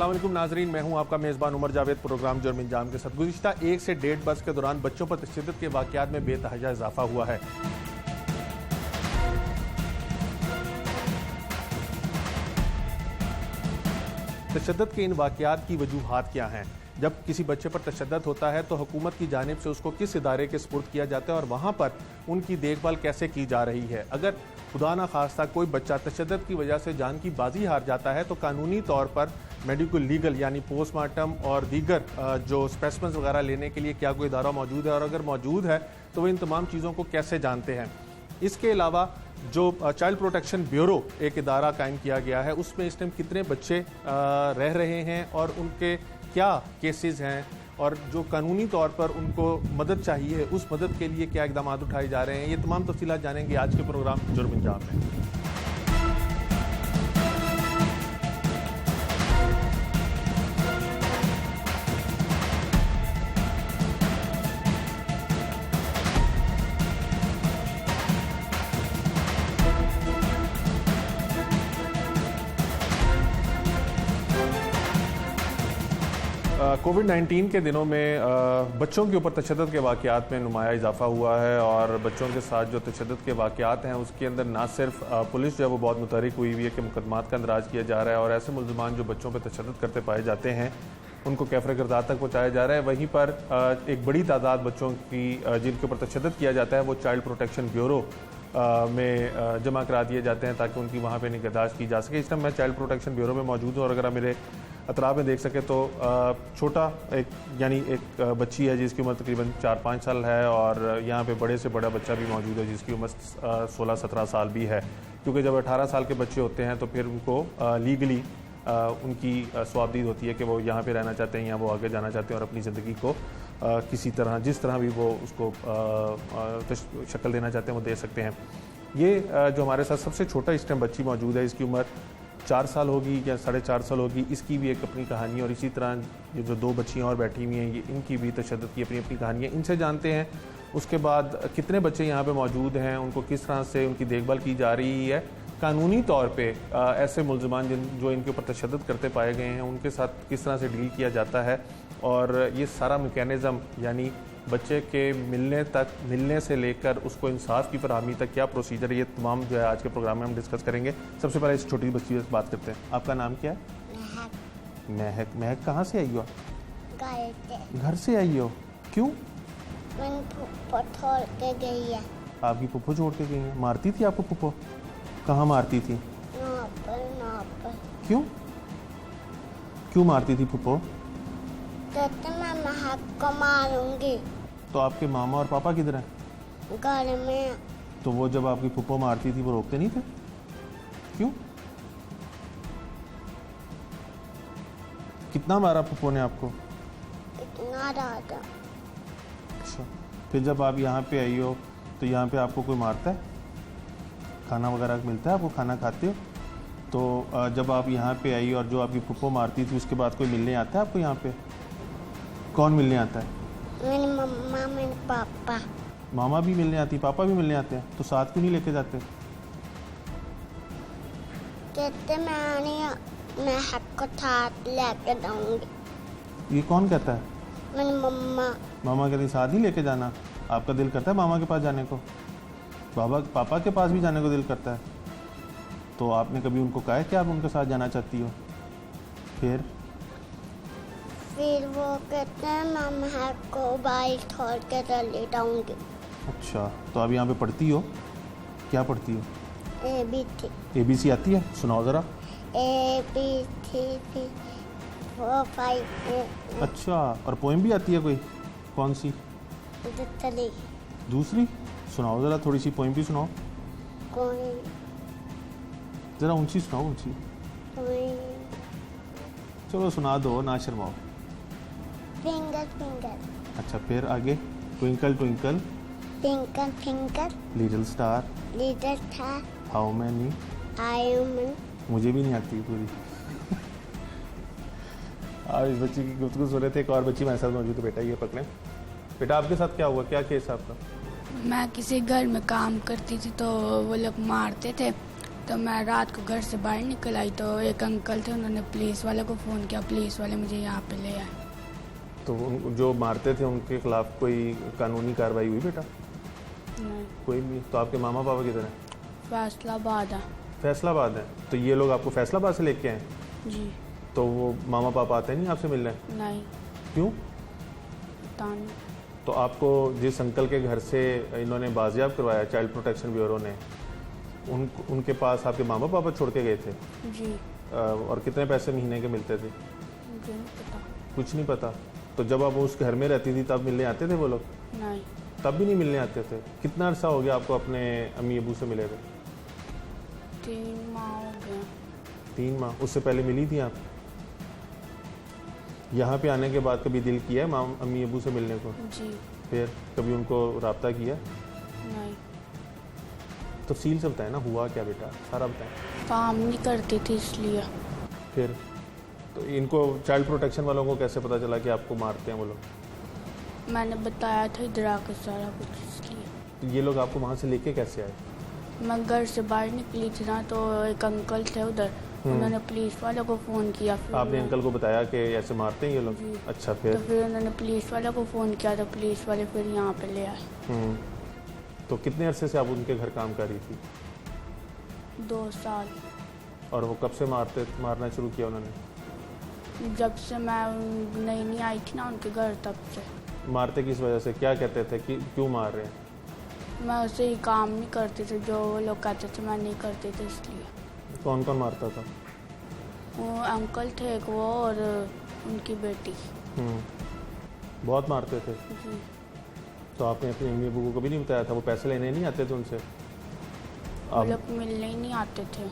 अस्सलाम वालेकुम नाजरीन, मैं हूं आपका मेज़बान उमर जावेद। प्रोग्राम जुर्म अंजाम के साथ गुज़िश्ता 1 से 1.5 बरस के दौरान बच्चों पर तशद्दुद के वाक़यात में बेतहाशा इजाफा हुआ है। तशद्दुद के इन वाक़यात की वजूहात क्या हैं? जब किसी बच्चे पर तशद्दुद होता है तो हुकूमत की जानिब से उसको किस इदारे के सुपुर्द किया जाता है और वहाँ पर उनकी देखभाल कैसे की जा रही है? अगर खुदा न खास्ता कोई बच्चा तशद्दुद की वजह से जान की बाजी हार जाता है तो कानूनी तौर पर मेडिकल लीगल यानी पोस्टमार्टम और दीगर जो स्पेसिमेंस वगैरह लेने के लिए क्या कोई इदारा मौजूद है, और अगर मौजूद है तो वो इन तमाम चीज़ों को कैसे जानते हैं? इसके अलावा जो चाइल्ड प्रोटेक्शन ब्यूरो एक इदारा कायम किया गया है, उसमें इस टाइम कितने बच्चे रह रहे हैं और उनके क्या केसेस हैं, और जो कानूनी तौर पर उनको मदद चाहिए उस मदद के लिए क्या इकदाम उठाए जा रहे हैं, ये तमाम तफसीलात जानेंगे आज के प्रोग्राम जुर्म अंजाम में। कोविड-19 के दिनों में बच्चों के ऊपर तशद्दुद के वाक़यात में नुमाया इजाफा हुआ है, और बच्चों के साथ जो तशद्दुद के वाक़यात हैं उसके अंदर ना सिर्फ पुलिस जो है वो बहुत मुतहरिक हुई है कि मुकदमात का अंदराज किया जा रहा है और ऐसे मुल्ज़िमान जो बच्चों पर तशद्दुद करते पाए जाते हैं उनको कैफ़र गिरदार तक पहुँचाया जा रहा है। वहीं पर एक बड़ी तादाद बच्चों की जिनके ऊपर तशद्दुद किया जाता है वो चाइल्ड प्रोटेक्शन ब्यूरो में जमा करा दिए जाते हैं ताकि उनकी वहाँ पे निगहदाश्त की जा सके। इस टाइम मैं चाइल्ड प्रोटेक्शन ब्यूरो में मौजूद हूँ और अगर आप मेरे अतराफ में देख सके तो छोटा एक बच्ची है जिसकी उम्र तकरीबन 4-5 साल है, और यहाँ पे बड़े से बड़ा बच्चा भी मौजूद है जिसकी उम्र 16-17 साल भी है, क्योंकि जब 18 साल के बच्चे होते हैं तो फिर उनको लीगली उनकी स्वाबदीद होती है कि वो यहाँ पे रहना चाहते हैं या वो आगे जाना चाहते हैं और अपनी ज़िंदगी को किसी तरह जिस तरह भी वो उसको शक्ल देना चाहते हैं वो दे सकते हैं। ये जो हमारे साथ सबसे छोटा इस टाइम बच्ची मौजूद है, इसकी उम्र 4 साल होगी या 4.5 साल होगी, इसकी भी एक अपनी कहानी, और इसी तरह ये जो 2 बच्चियाँ और बैठी हुई हैं ये इनकी भी तशद्दुद की अपनी अपनी कहानी है। इनसे जानते हैं उसके बाद कितने बच्चे यहाँ पे मौजूद हैं, उनको किस तरह से उनकी देखभाल की जा रही है, कानूनी तौर पे ऐसे मुल्ज़िमान जो इनके ऊपर तशद्दुद करते पाए गए हैं उनके साथ किस तरह से डील किया जाता है, और ये सारा मैकेनिज़्म यानी बच्चे के मिलने से लेकर उसको इंसाफ की फरहमी तक क्या प्रोसीजर है, ये तमाम जो है आज के प्रोग्राम में हम डिस्कस करेंगे। सबसे पहले इस छोटी बच्ची से बात करते हैं। आपका नाम क्या है? महक। महक कहाँ से आई हो? घर से आई हो? क्यों? फुप्पो छोड़ के गई है। आपकी फुप्पो छोड़ के गई है? मारती थी आपको फुप्पो? कहाँ मारती थी? यहाँ पर। क्यों क्यों मारती थी फुप्पो? कहते मैं महक को मारूंगी। तो आपके मामा और पापा किधर हैं? घर में। तो वो जब आपकी फुप्पो मारती थी वो रोकते नहीं थे? क्यों? कितना मारा फुप्पो ने आपको? इतना ज्यादा। अच्छा, फिर जब आप यहाँ पे आई हो तो यहाँ पे आपको कोई मारता है? खाना वगैरह मिलता है आपको? खाना खाते हो? तो जब आप यहाँ पे आई और जो आपकी फुप्पो मारती थी उसके बाद कोई मिलने आता है आपको यहाँ पे? कौन मिलने आता है? मेरी मम्मा, मेरे पापा। मामा भी मिलने आती, पापा भी मिलने आते हैं, तो साथ क्यों नहीं लेके जाते? कहते मैं महक को साथ लेके जाऊंगी। ये कौन कहता है? मेरी मम्मा। मामा कहती साथ ही लेके जाना। आपका दिल करता है मामा के पास जाने को? पापा के पास भी जाने को दिल करता है? तो आपने कभी उनको कहा है कि आप उनके साथ जाना चाहती हो? फिर वो कहते हैं मैं महक को बाइक छोड़ के चली जाऊंगी। अच्छा, तो आप यहाँ पे पढ़ती हो? क्या पढ़ती हो? ABC आती है? सुनाओ ज़रा। ABCD 4 5। अच्छा, और पोएम भी आती है कोई? कौन सी? दूसरी सुनाओ ज़रा, थोड़ी सी पोएम भी सुनाओ। कोई ज़रा ऊंची सुनाओ, ऊंची। चलो सुना दो, ना शर्माओ। फिंगर। अच्छा, फिर आगे। Twinkle twinkle little star how many. मुझे भी नहीं आती पूरी। आप इस बच्ची की गुफ्तगू सुन रहे थे। एक और बच्ची मेरे साथ मौजूद है। बेटा ये पकड़ें। बेटा आपके साथ क्या हुआ? क्या केस आपका? मैं किसी घर में काम करती थी तो वो लोग मारते थे तो मैं रात को घर से बाहर निकल आई तो एक अंकल थे, उन्होंने पुलिस वाले को फ़ोन किया, पुलिस वाले मुझे यहाँ पे ले आए। तो जो मारते थे उनके खिलाफ कोई कानूनी कार्रवाई हुई बेटा? नहीं, कोई नहीं। तो आपके मामा पापा किधर हैं? फैसलाबाद है। फैसलाबाद है। तो ये लोग आपको फैसलाबाद से लेके आए? जी। तो वो मामा पापा आते नहीं आपसे मिलने? नहीं, क्यों? पता नहीं। तो आपको जिस अंकल के घर से इन्होंने बाजियाब करवाया चाइल्ड प्रोटेक्शन ब्यूरो ने, उनके पास आपके मामा पापा छोड़ के गए थे? जी। और कितने पैसे महीने के मिलते थे? मुझे नहीं पता। कुछ नहीं पता। तो जब आप उस घर में रहती थी तब मिलने आते थे वो लोग? नहीं। तब भी नहीं मिलने आते थे? कितना अरसा हो गया आपको अपने अम्मी अबू से मिले हुए? 3 माह हो गए। 3 माह? उससे पहले मिली थी आप? यहाँ पे आने के बाद कभी दिल किया है माम अम्मी अबू से मिलने को? जी। फिर कभी उनको रब्ता किया? नहीं। तफसील से बताएं ना, हुआ क्या बेटा, सारा बताएं। काम नहीं करती थी इसलिए। फिर तो इनको चाइल्ड प्रोटेक्शन वालों को कैसे पता चला कि आपको मारते हैं वो लोग? मैंने बताया था इधर आकर सारा कुछ, इसलिए। तो ये लोग आपको वहाँ से लेके कैसे आए? मैं घर से बाहर निकली थी ना, तो एक अंकल थे उधर, उन्होंने पुलिस वाले को फ़ोन किया। फिर आपने अंकल को बताया कि ऐसे मारते हैं ये लोग? जी। अच्छा, तो फिर? फिर उन्होंने पुलिस वाले को फ़ोन किया तो पुलिस वाले फिर यहाँ पे ले आए। तो कितने अरसे से आप उनके घर काम कर रही थी? 2 साल। और वो कब से मारना शुरू किया उन्होंने? जब से मैं नई आई थी ना उनके घर, तब से। मारते किस वजह से, क्या कहते थे कि क्यों मार रहे हैं? मैं उसे ही काम नहीं करती थी, जो वो लोग कहते थे मैं नहीं करती थी, इसलिए। कौन कौन मारता था? वो अंकल थे एक, वो और उनकी बेटी। बहुत मारते थे? जी। तो आपने अपनी अम्मी अबू को कभी नहीं बताया था? वो पैसे लेने नहीं आते थे उनसे? वो लोग मिलने ही नहीं आते थे।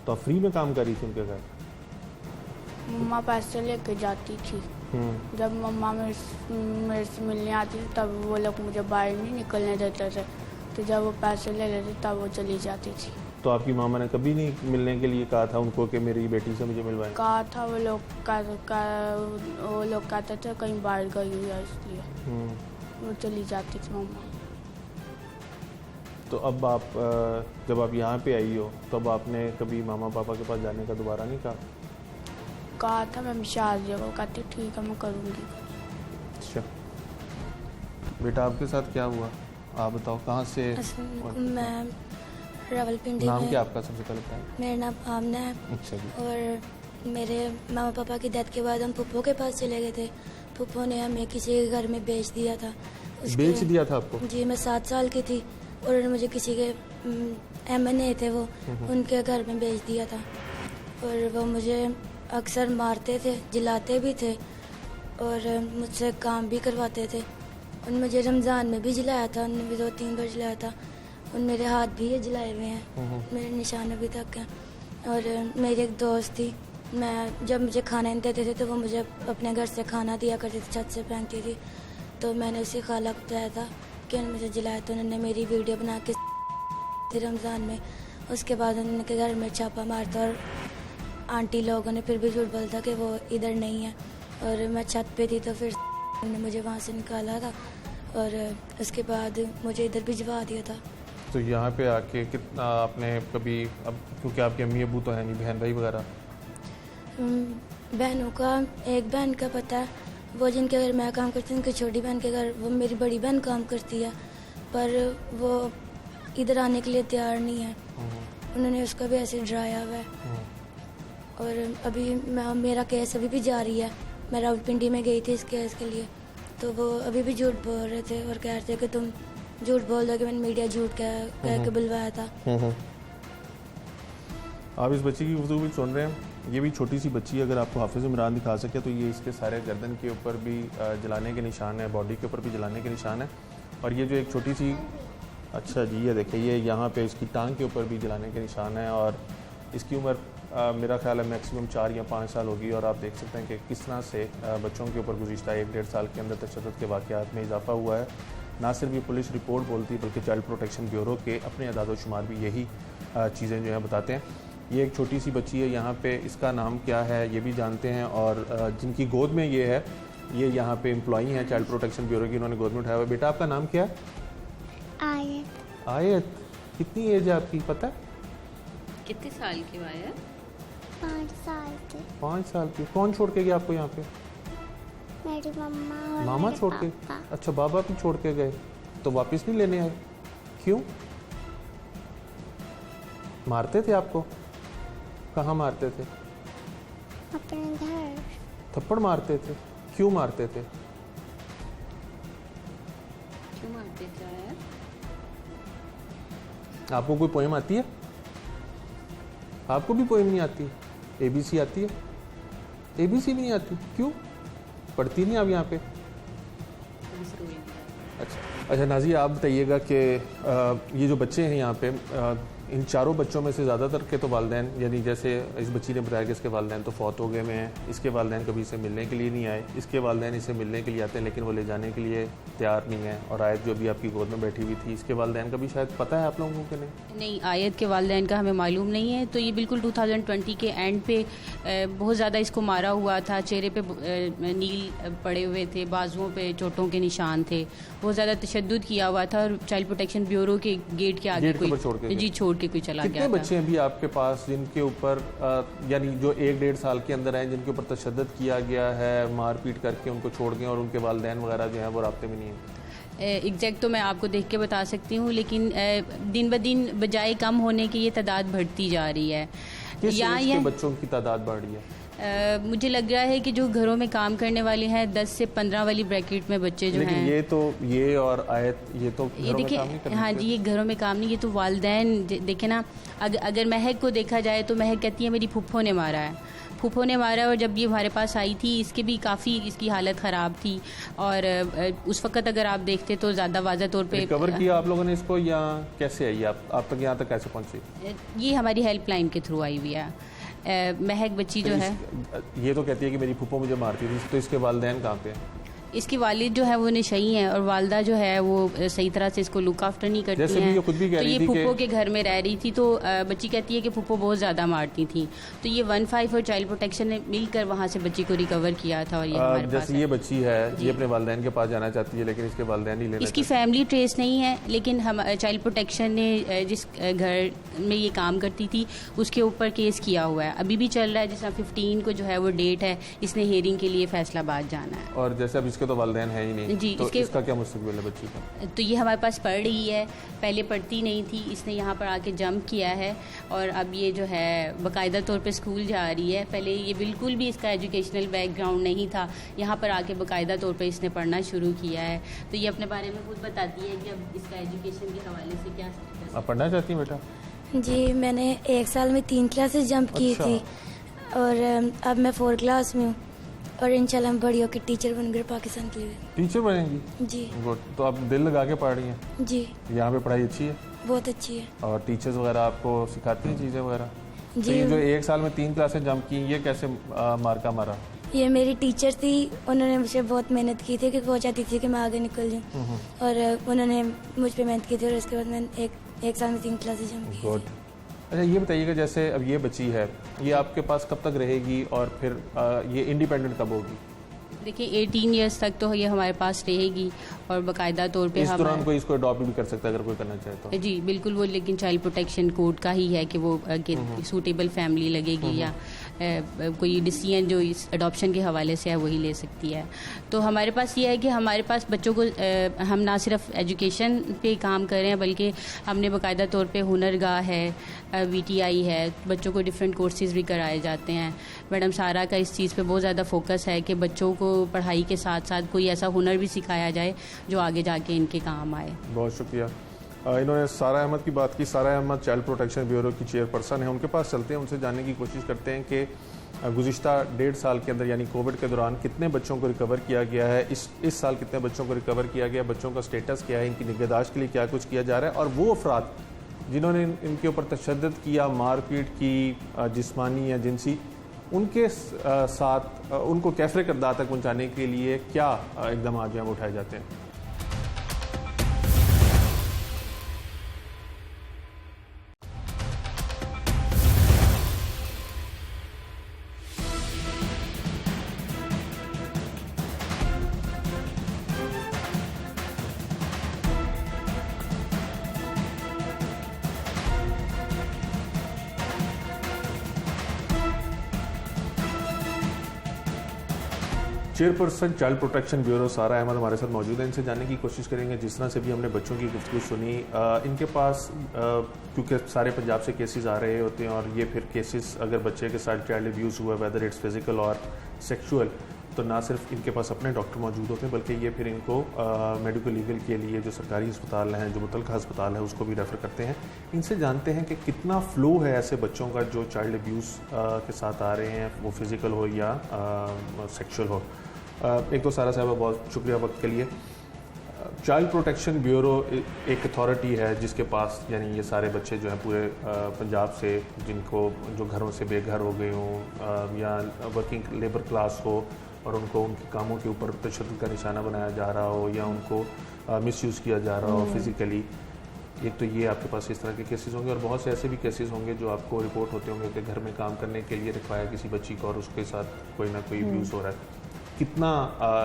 तो आप फ्री में काम कर रही थी उनके घर? मम्मा पैसे लेके जाती थी। जब मम्मा मेरे से मिलने आती थी तब वो लोग मुझे बाहर नहीं निकलने देते थे, तो जब वो पैसे ले लेते तब वो चली जाती थी। तो आपकी मामा ने कभी नहीं मिलने के लिए कहा था उनको कि मेरी बेटी से मुझे मिलवाएं? कहा था, वो लोग कहते थे कहीं बाहर गई हुई है, इसलिए वो चली जाती थी मम्मा। तो अब आप जब आप यहाँ पे आई हो तब आपने कभी मामा पापा के पास जाने का दोबारा नहीं कहा था? मैं शादी को कहती ठीक है मैं करूँगी। अच्छा बेटा, आपके साथ क्या हुआ आप बताओ, कहाँ से? मैं रावलपिंडी नाम में। क्या आपका सबसे पहले बताएं? मेरा नाम आमना है। अच्छा जी। और मेरे मामा पापा की डेथ के बाद हम पुप्पो के पास चले गए थे। पुप्पो ने हमें किसी के घर में बेच दिया था। बेच दिया था आपको? जी, मैं 7 साल की थी और मुझे किसी के MNA थे वो, उनके घर में बेच दिया था। और वो मुझे अक्सर मारते थे, जिलाते भी थे और मुझसे काम भी करवाते थे। और मुझे रमज़ान में भी जिलाया था, उन्होंने भी 2-3 बार जिलाया था। और मेरे हाथ भी ये जिलाए हुए हैं, मेरे निशान अभी तक हैं। और मेरी एक दोस्त थी, मैं जब मुझे खाना नहीं देते थे तो वो मुझे अपने घर से खाना दिया करती थी, छत से फेंकती थी। तो मैंने उसी खाला को बताया था कि उन्होंने मुझे जिलाया, तो उन्होंने मेरी वीडियो बना के रमज़ान में। उसके बाद उनके घर में छापा मारता और आंटी लोगों ने फिर भी झूठ बोलता कि वो इधर नहीं है। और मैं छत पे थी तो फिर उन्होंने मुझे वहाँ से निकाला था और उसके बाद मुझे इधर भिजवा दिया था। तो यहाँ पे आके कितना आपने कभी, अब क्योंकि आपके अम्मी अबू तो है नहीं, बहन भाई वगैरह? बहनों का, एक बहन का पता है, वो जिनके घर मैं काम करती हूँ, उनकी छोटी बहन के घर वो मेरी बड़ी बहन काम करती है, पर वो इधर आने के लिए तैयार नहीं है। उन्होंने उसका भी ऐसे डराया हुआ है। और अभी मेरा केस अभी भी जारी है। मैं रावलपिंडी में गई थी इस केस के लिए, तो वो अभी भी झूठ बोल रहे थे और कह रहे थे कि तुम झूठ बोल दो कि मैंने मीडिया झूठ कह के बुलवाया था। आप इस बच्ची की गुफ्तगू भी सुन रहे हैं, ये भी छोटी सी बच्ची है। अगर आपको हाफिज़ इमरान दिखा सके तो ये इसके सारे गर्दन के ऊपर भी जलाने के निशान है, बॉडी के ऊपर भी जलाने के निशान है। और ये जो एक छोटी सी, अच्छा जी, ये देखिए, ये यहाँ पे इसकी टांग के ऊपर भी जलाने के निशान है। और इसकी उम्र मेरा ख्याल है मैक्सिमम 4 या 5 साल होगी। और आप देख सकते हैं कि किस तरह से बच्चों के ऊपर गुज़िश्ता 1-1.5 साल के अंदर तशद्दुद के वाक़यात में इजाफा हुआ है। ना सिर्फ ये पुलिस रिपोर्ट बोलती है बल्कि चाइल्ड प्रोटेक्शन ब्यूरो के अपने अदाद शुमार भी यही चीज़ें जो हैं बताते हैं। ये एक छोटी सी बच्ची है यहाँ पे, इसका नाम क्या है ये भी जानते हैं। और जिनकी गोद में ये है, ये यहाँ पे एम्प्लॉई हैं चाइल्ड प्रोटेक्शन ब्यूरो की, इन्होंने गोद में उठाया हुआ। बेटा, आपका नाम क्या है? आयत। आयत। कितनी एज है आपकी, पता है? कितने साल की वाया? 5 साल की। 5 साल की। कौन छोड़ के गया आपको यहाँ पे? मेरी मम्मा और मामा मेरे छोड़ के? पापा। अच्छा, बाबा भी छोड़ के गए तो वापस नहीं लेने आए? क्यों? मारते थे आपको? कहाँ मारते थे? अपने घर। थप्पड़ मारते थे? क्यों मारते थे? क्यों मारते थे आया? आपको कोई पोएम आती है? आपको भी पोएम नहीं आती? ABC आती है? ABC भी नहीं आती? क्यों? पढ़ती नहीं आप यहाँ पे? अच्छा नाज़िया, आप बताइएगा कि ये जो बच्चे हैं यहाँ पे, इन चारों बच्चों में से ज़्यादातर के तो वालिदैन, यानी जैसे इस बच्ची ने बताया कि इसके वालिदैन तो फौत हो गए में हैं, इसके वालिदैन कभी इसे मिलने के लिए नहीं आए, इसके वालिदैन इसे मिलने के लिए आते हैं लेकिन वो ले जाने के लिए तैयार नहीं है। और आयत जो भी आपकी गोद में बैठी हुई थी, इसके वालिदैन का भी शायद पता है आप लोगों को? नहीं, आयत के वालिदैन का हमें मालूम नहीं है। तो ये बिल्कुल 2020 के एंड पे बहुत ज़्यादा इसको मारा हुआ था, चेहरे पे नील पड़े हुए थे, बाजुओं पे चोटों के निशान थे, बहुत ज़्यादा तशद्दुद किया हुआ था। और चाइल्ड प्रोटेक्शन ब्यूरो के गेट के आगे कोई छोड़ के कोई चला गया। कितने बच्चे हैं अभी आपके पास जिनके ऊपर यानी जो 1-1.5 साल के अंदर हैं, जिनके ऊपर तशद्दुद किया गया है, मारपीट करके उनको छोड़ गए और उनके वालिदैन वगैरह जो हैं वो राब्ते में नहीं है? एग्जैक्ट तो मैं आपको देख के बता सकती हूँ, लेकिन दिन ब दिन बजाय कम होने की ये तादाद बढ़ती जा रही है। किस एज के बच्चों की तादाद बढ़ रही है? मुझे लग रहा है कि जो घरों में काम करने वाले हैं 10 से 15 वाली ब्रैकेट में बच्चे जो हैं। ये और आयत ये तो ये देखिए, हाँ जी, ये घरों में काम नहीं, ये तो वालिदैन देखे ना। अगर महक को देखा जाए तो महक कहती है मेरी फुफ्फो ने मारा है, फूफो ने मारा। और जब ये हमारे पास आई थी, इसके भी काफ़ी इसकी हालत ख़राब थी। और उस वक्त अगर आप देखते तो ज़्यादा वाज़ह तौर पे कवर किया आप लोगों ने इसको, या कैसे आई आप तक, यहाँ तक कैसे पहुँची? ये हमारी हेल्पलाइन के थ्रू आई हुई है। महक बच्ची जो है ये तो कहती है कि मेरी फूफो मुझे मारती थी, तो इसके वालिदैन कहाँ पे हैं? इसकी वालिद जो है वो नशई हैं और वालदा जो है वो सही तरह से इसको लुक आफ्टर नहीं करती जैसे हैं। भी ये खुद भी कह तो रही ये थी फूफो के घर में रह रही थी, तो बच्ची कहती है कि फूफो बहुत ज़्यादा मारती थी। तो ये 15 और चाइल्ड प्रोटेक्शन ने मिलकर वहाँ से बच्ची को रिकवर किया था। और ये हमारे पास जैसे ये बच्ची है, ये अपने वालिदैन के पास जाना चाहती है लेकिन इसके वालिदैन नहीं लेना। इसकी फैमिली ट्रेस नहीं है, लेकिन हम चाइल्ड प्रोटेक्शन ने जिस घर में ये काम करती थी उसके ऊपर केस किया हुआ है, अभी भी चल रहा है। जिस 15 को जो है वो डेट है, इसने हियरिंग के लिए फैसलाबाद जाना है। और जैसे अब इसके तो वालिदैन है ही नहीं जी, तो इसका क्या मुस्तकबिल है बच्ची का? तो ये हमारे पास पढ़ रही है, पहले पढ़ती नहीं थी, इसने यहाँ पर आके जंप किया है और अब ये जो है बाकायदा तौर पे स्कूल जा रही है। पहले ये बिल्कुल भी इसका एजुकेशनल बैकग्राउंड नहीं था, यहाँ पर आके बाकायदा तौर पे इसने पढ़ना शुरू किया है। तो ये अपने बारे में खुद बताती है कि अब इसका एजुकेशन के हवाले से क्या। आप पढ़ना चाहती हैं बेटा? जी, मैंने 1 साल में 3 क्लासेस जंप की थी और अब मैं 4 क्लास में हूँ और इंशाल्लाह मैं बड़ी होकर टीचर बनकर पाकिस्तान के लिए। टीचर बनेंगी? जी। गुड। तो आप दिल लगा के पढ़ रही हैं? जी। यहाँ पे पढ़ाई अच्छी है? बहुत अच्छी है। और टीचर्स वगैरह आपको सिखाती हैं चीज़ें वगैरह? जी। तो ये जो 1 साल में 3 क्लासें जंप की, ये कैसे मार्का मारा? ये मेरी टीचर थी, उन्होंने मुझे बहुत मेहनत की थी क्योंकि वो चाहती थी कि मैं आगे निकल जाऊँ और उन्होंने मुझ पर मेहनत की थी और उसके बाद मैंने एक साल में 3 क्लासेस जंप की। गुड। अच्छा ये बताइएगा, जैसे अब ये बच्ची है, ये आपके पास कब तक रहेगी और फिर ये इंडिपेंडेंट कब होगी? देखिए 18 ईयर्स तक तो ये हमारे पास रहेगी और बाकायदा तौर पे इस दौरान कोई इसको अडॉप्ट भी कर सकता है अगर कोई करना चाहे तो? जी बिल्कुल। वो लेकिन चाइल्ड प्रोटेक्शन कोड का ही है कि वो सूटेबल फैमिली लगेगी या कोई डिसीजन जो इस अडॉप्शन के हवाले से है वही ले सकती है। तो हमारे पास ये है कि हमारे पास बच्चों को हम ना सिर्फ एजुकेशन पे काम कर रहे हैं बल्कि हमने बाकायदा तौर पे हुनरगाह है, VTI है, बच्चों को डिफरेंट कोर्सेज भी कराए जाते हैं। मैडम सारा का इस चीज़ पे बहुत ज़्यादा फोकस है कि बच्चों को पढ़ाई के साथ साथ कोई ऐसा हुनर भी सिखाया जाए जो आगे जाके इनके काम आए। बहुत शुक्रिया। इन्होंने सारा अहमद की बात की। सारा अहमद चाइल्ड प्रोटेक्शन ब्यूरो की चेयरपर्सन है। उनके पास चलते हैं, उनसे जानने की कोशिश करते हैं कि गुज़िश्ता 1.5 साल के अंदर यानी कोविड के दौरान कितने बच्चों को रिकवर किया गया है, इस साल कितने बच्चों को रिकवर किया गया, बच्चों का स्टेटस क्या है, इनकी निगहदाश्त के लिए क्या कुछ किया जा रहा है और वो अफराद जिन्होंने इनके ऊपर तशद्दुद किया, मारपीट की, जिस्मानी या जिनसी, उनके साथ उनको कैफरे किरदार तक पहुँचाने के लिए क्या इक़दाम जो हैं उठाए जाते हैं। चेयरपर्सन चाइल्ड प्रोटेक्शन ब्यूरो सारा अहमद हमारे साथ मौजूद है। इनसे जानने की कोशिश करेंगे, जिस तरह से भी हमने बच्चों की गुफ्तगू सुनी, इनके पास क्योंकि सारे पंजाब से केसेस आ रहे होते हैं और ये फिर केसेस अगर बच्चे के साथ चाइल्ड अब्यूज़ हुआ, वेदर इट्स फिजिकल और सेक्सुअल, तो ना सिर्फ इनके पास अपने डॉक्टर मौजूद होते हैं बल्कि ये फिर इनको मेडिकल लीगल के लिए जो सरकारी अस्पताल हैं, जो मुतल्लिका अस्पताल है, उसको भी रेफ़र करते हैं। इनसे जानते हैं कि कितना फ़्लो है ऐसे बच्चों का जो चाइल्ड अब्यूज़ के साथ आ रहे हैं, वो फिज़िकल हो या सेक्शुअल हो। एक तो सारा साहब बहुत शुक्रिया वक्त के लिए। चाइल्ड प्रोटेक्शन ब्यूरो एक अथॉरिटी है जिसके पास यानी ये सारे बच्चे जो हैं पूरे पंजाब से, जिनको जो घरों से बेघर हो गए हों या वर्किंग लेबर क्लास हो और उनको उनके कामों के ऊपर तशद्दुद का निशाना बनाया जा रहा हो या उनको मिसयूज़ किया जा रहा हो फिज़िकली, एक तो ये आपके पास इस तरह के केसेस होंगे और बहुत से ऐसे भी केसेस होंगे जो आपको रिपोर्ट होते होंगे कि घर में काम करने के लिए रखवाया किसी बच्ची को और उसके साथ कोई ना कोई अब्यूज़ हो रहा है। कितना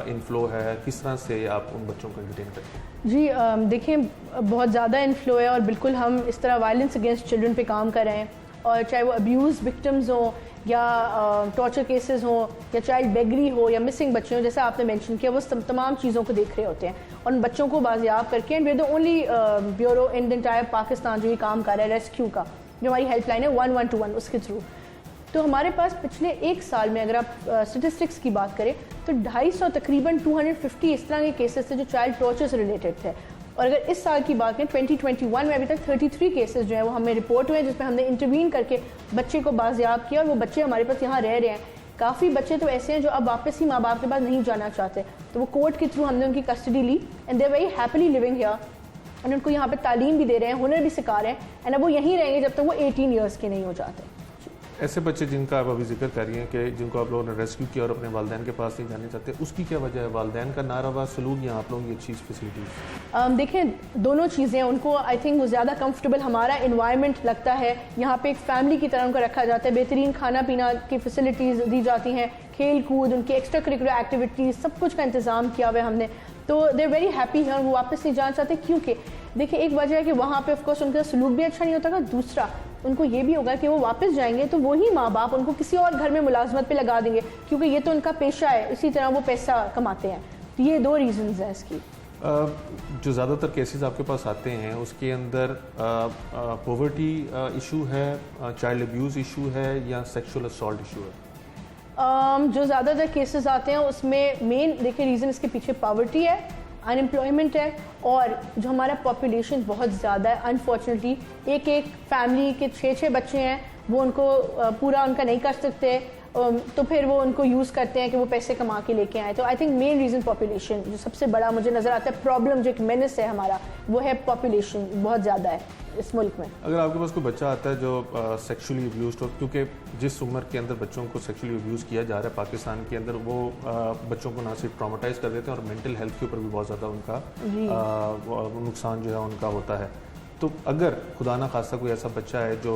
इनफ्लो है, किस तरह से आप उन बच्चों को एंटरटेन करते हैं? जी देखिए, बहुत ज़्यादा इनफ्लो है और बिल्कुल हम इस तरह वायलेंस अगेंस्ट चिल्ड्रन पे काम कर रहे हैं, और चाहे वो अब्यूज़ विक्टिम्स हों या टॉर्चर केसेस हों या चाइल्ड बेगरी हो या मिसिंग बच्चे हों, जैसा आपने मेंशन किया, वो तमाम चीज़ों को देख रहे होते हैं और उन बच्चों को बाजियाब करके। And we are the only bureau in the entire Pakistan जो ये काम कर रहा है रेस्क्यू का, जो हमारी हेल्पलाइन है 1121, उसके थ्रू। तो हमारे पास पिछले एक साल में अगर आप स्टेटिस्टिक्स की बात करें तो 250 तकरीबन 250 इस तरह के केसेस थे जो चाइल्ड टॉर्चर से रिलेटेड थे। और अगर इस साल की बात करें 2021 में अभी तक 33 केसेस जो है वो हमें रिपोर्ट हुए हैं, जिसमें हमने इंटरवीन करके बच्चे को बाजियाब किया और वो बच्चे हमारे पास यहाँ रह रहे हैं। काफ़ी बच्चे तो ऐसे हैं जो अब वापस ही माँ बाप के पास नहीं जाना चाहते, तो वो कोर्ट के थ्रू हमने उनकी कस्टडी ली and they very happily living here and उनको यहाँ पे तालीम भी दे रहे हैं, हुनर भी सिखा रहे हैं एंड अब वो यहीं रहेंगे जब तक वो 18 ईयर्स के नहीं हो जाते। ऐसे बच्चे जिनका आप अभी जिक्र कर रही हैं कि जिनको आप लोगों ने रेस्क्यू किया और अपने वालिदैन के पास नहीं जाने चाहते, उसकी क्या वजह है? वालिदैन का नारवा सलूक या आप लोगों की अच्छी फैसिलिटीज़? देखें, दोनों चीज़ें, उनको आई थिंक वो ज़्यादा कंफर्टेबल हमारा इन्वायरमेंट लगता है, यहाँ पे एक फैमिली की तरह उनको रखा जाता है, बेहतरीन खाना पीना की फैसिलिटीज़ दी जाती हैं, खेल कूद, उनकी एक्स्ट्रा करिकुलर एक्टिविटीज़, सब कुछ का इंतज़ाम किया हुआ है हमने। तो दे आर वेरी हैप्पी हैं और वो वापस नहीं जाना चाहते, क्योंकि देखिए एक वजह है कि वहाँ पे ऑफकोर्स उनका सलूक भी अच्छा नहीं होता था, दूसरा उनको ये भी होगा कि वो वापस जाएंगे तो वही माँ बाप उनको किसी और घर में मुलाजमत पे लगा देंगे, क्योंकि ये तो उनका पेशा है, इसी तरह वो पैसा कमाते हैं। तो ये दो रीजंस हैं इसकी। जो ज़्यादातर केसेस आपके पास आते हैं उसके अंदर पॉवर्टी इशू है, चाइल्ड अब्यूज़ इशू है या सेक्सुअल असॉल्ट इशू है? जो ज़्यादातर केसेस आते हैं उसमें मेन देखिए रीज़न इसके पीछे पॉवर्टी है, अनएम्प्लॉयमेंट है और जो हमारा पॉपुलेशन बहुत ज़्यादा है। अनफॉर्चुनेटली एक फैमिली के 6 बच्चे हैं, वो उनको पूरा उनका नहीं कर सकते, तो फिर वो उनको यूज़ करते हैं कि वो पैसे कमा के लेके आए। तो I think main reason population, जो सबसे बड़ा मुझे नज़र आता है प्रॉब्लम, जो एक मेनेस है हमारा, वो है पॉपुलेशन बहुत ज़्यादा है इस मुल्क में। अगर आपके पास कोई बच्चा आता है जो सेक्सुअली अब्यूज्ड हो, क्योंकि जिस उम्र के अंदर बच्चों को सेक्सुअली अब्यूज़ किया जा रहा है पाकिस्तान के अंदर, वो बच्चों को ना सिर्फ ट्रॉमेटाइज कर देते हैं और मेंटल हेल्थ के ऊपर भी बहुत ज़्यादा उनका नुकसान जो है उनका होता है। तो अगर खुदा ना खास्ता कोई ऐसा बच्चा है जो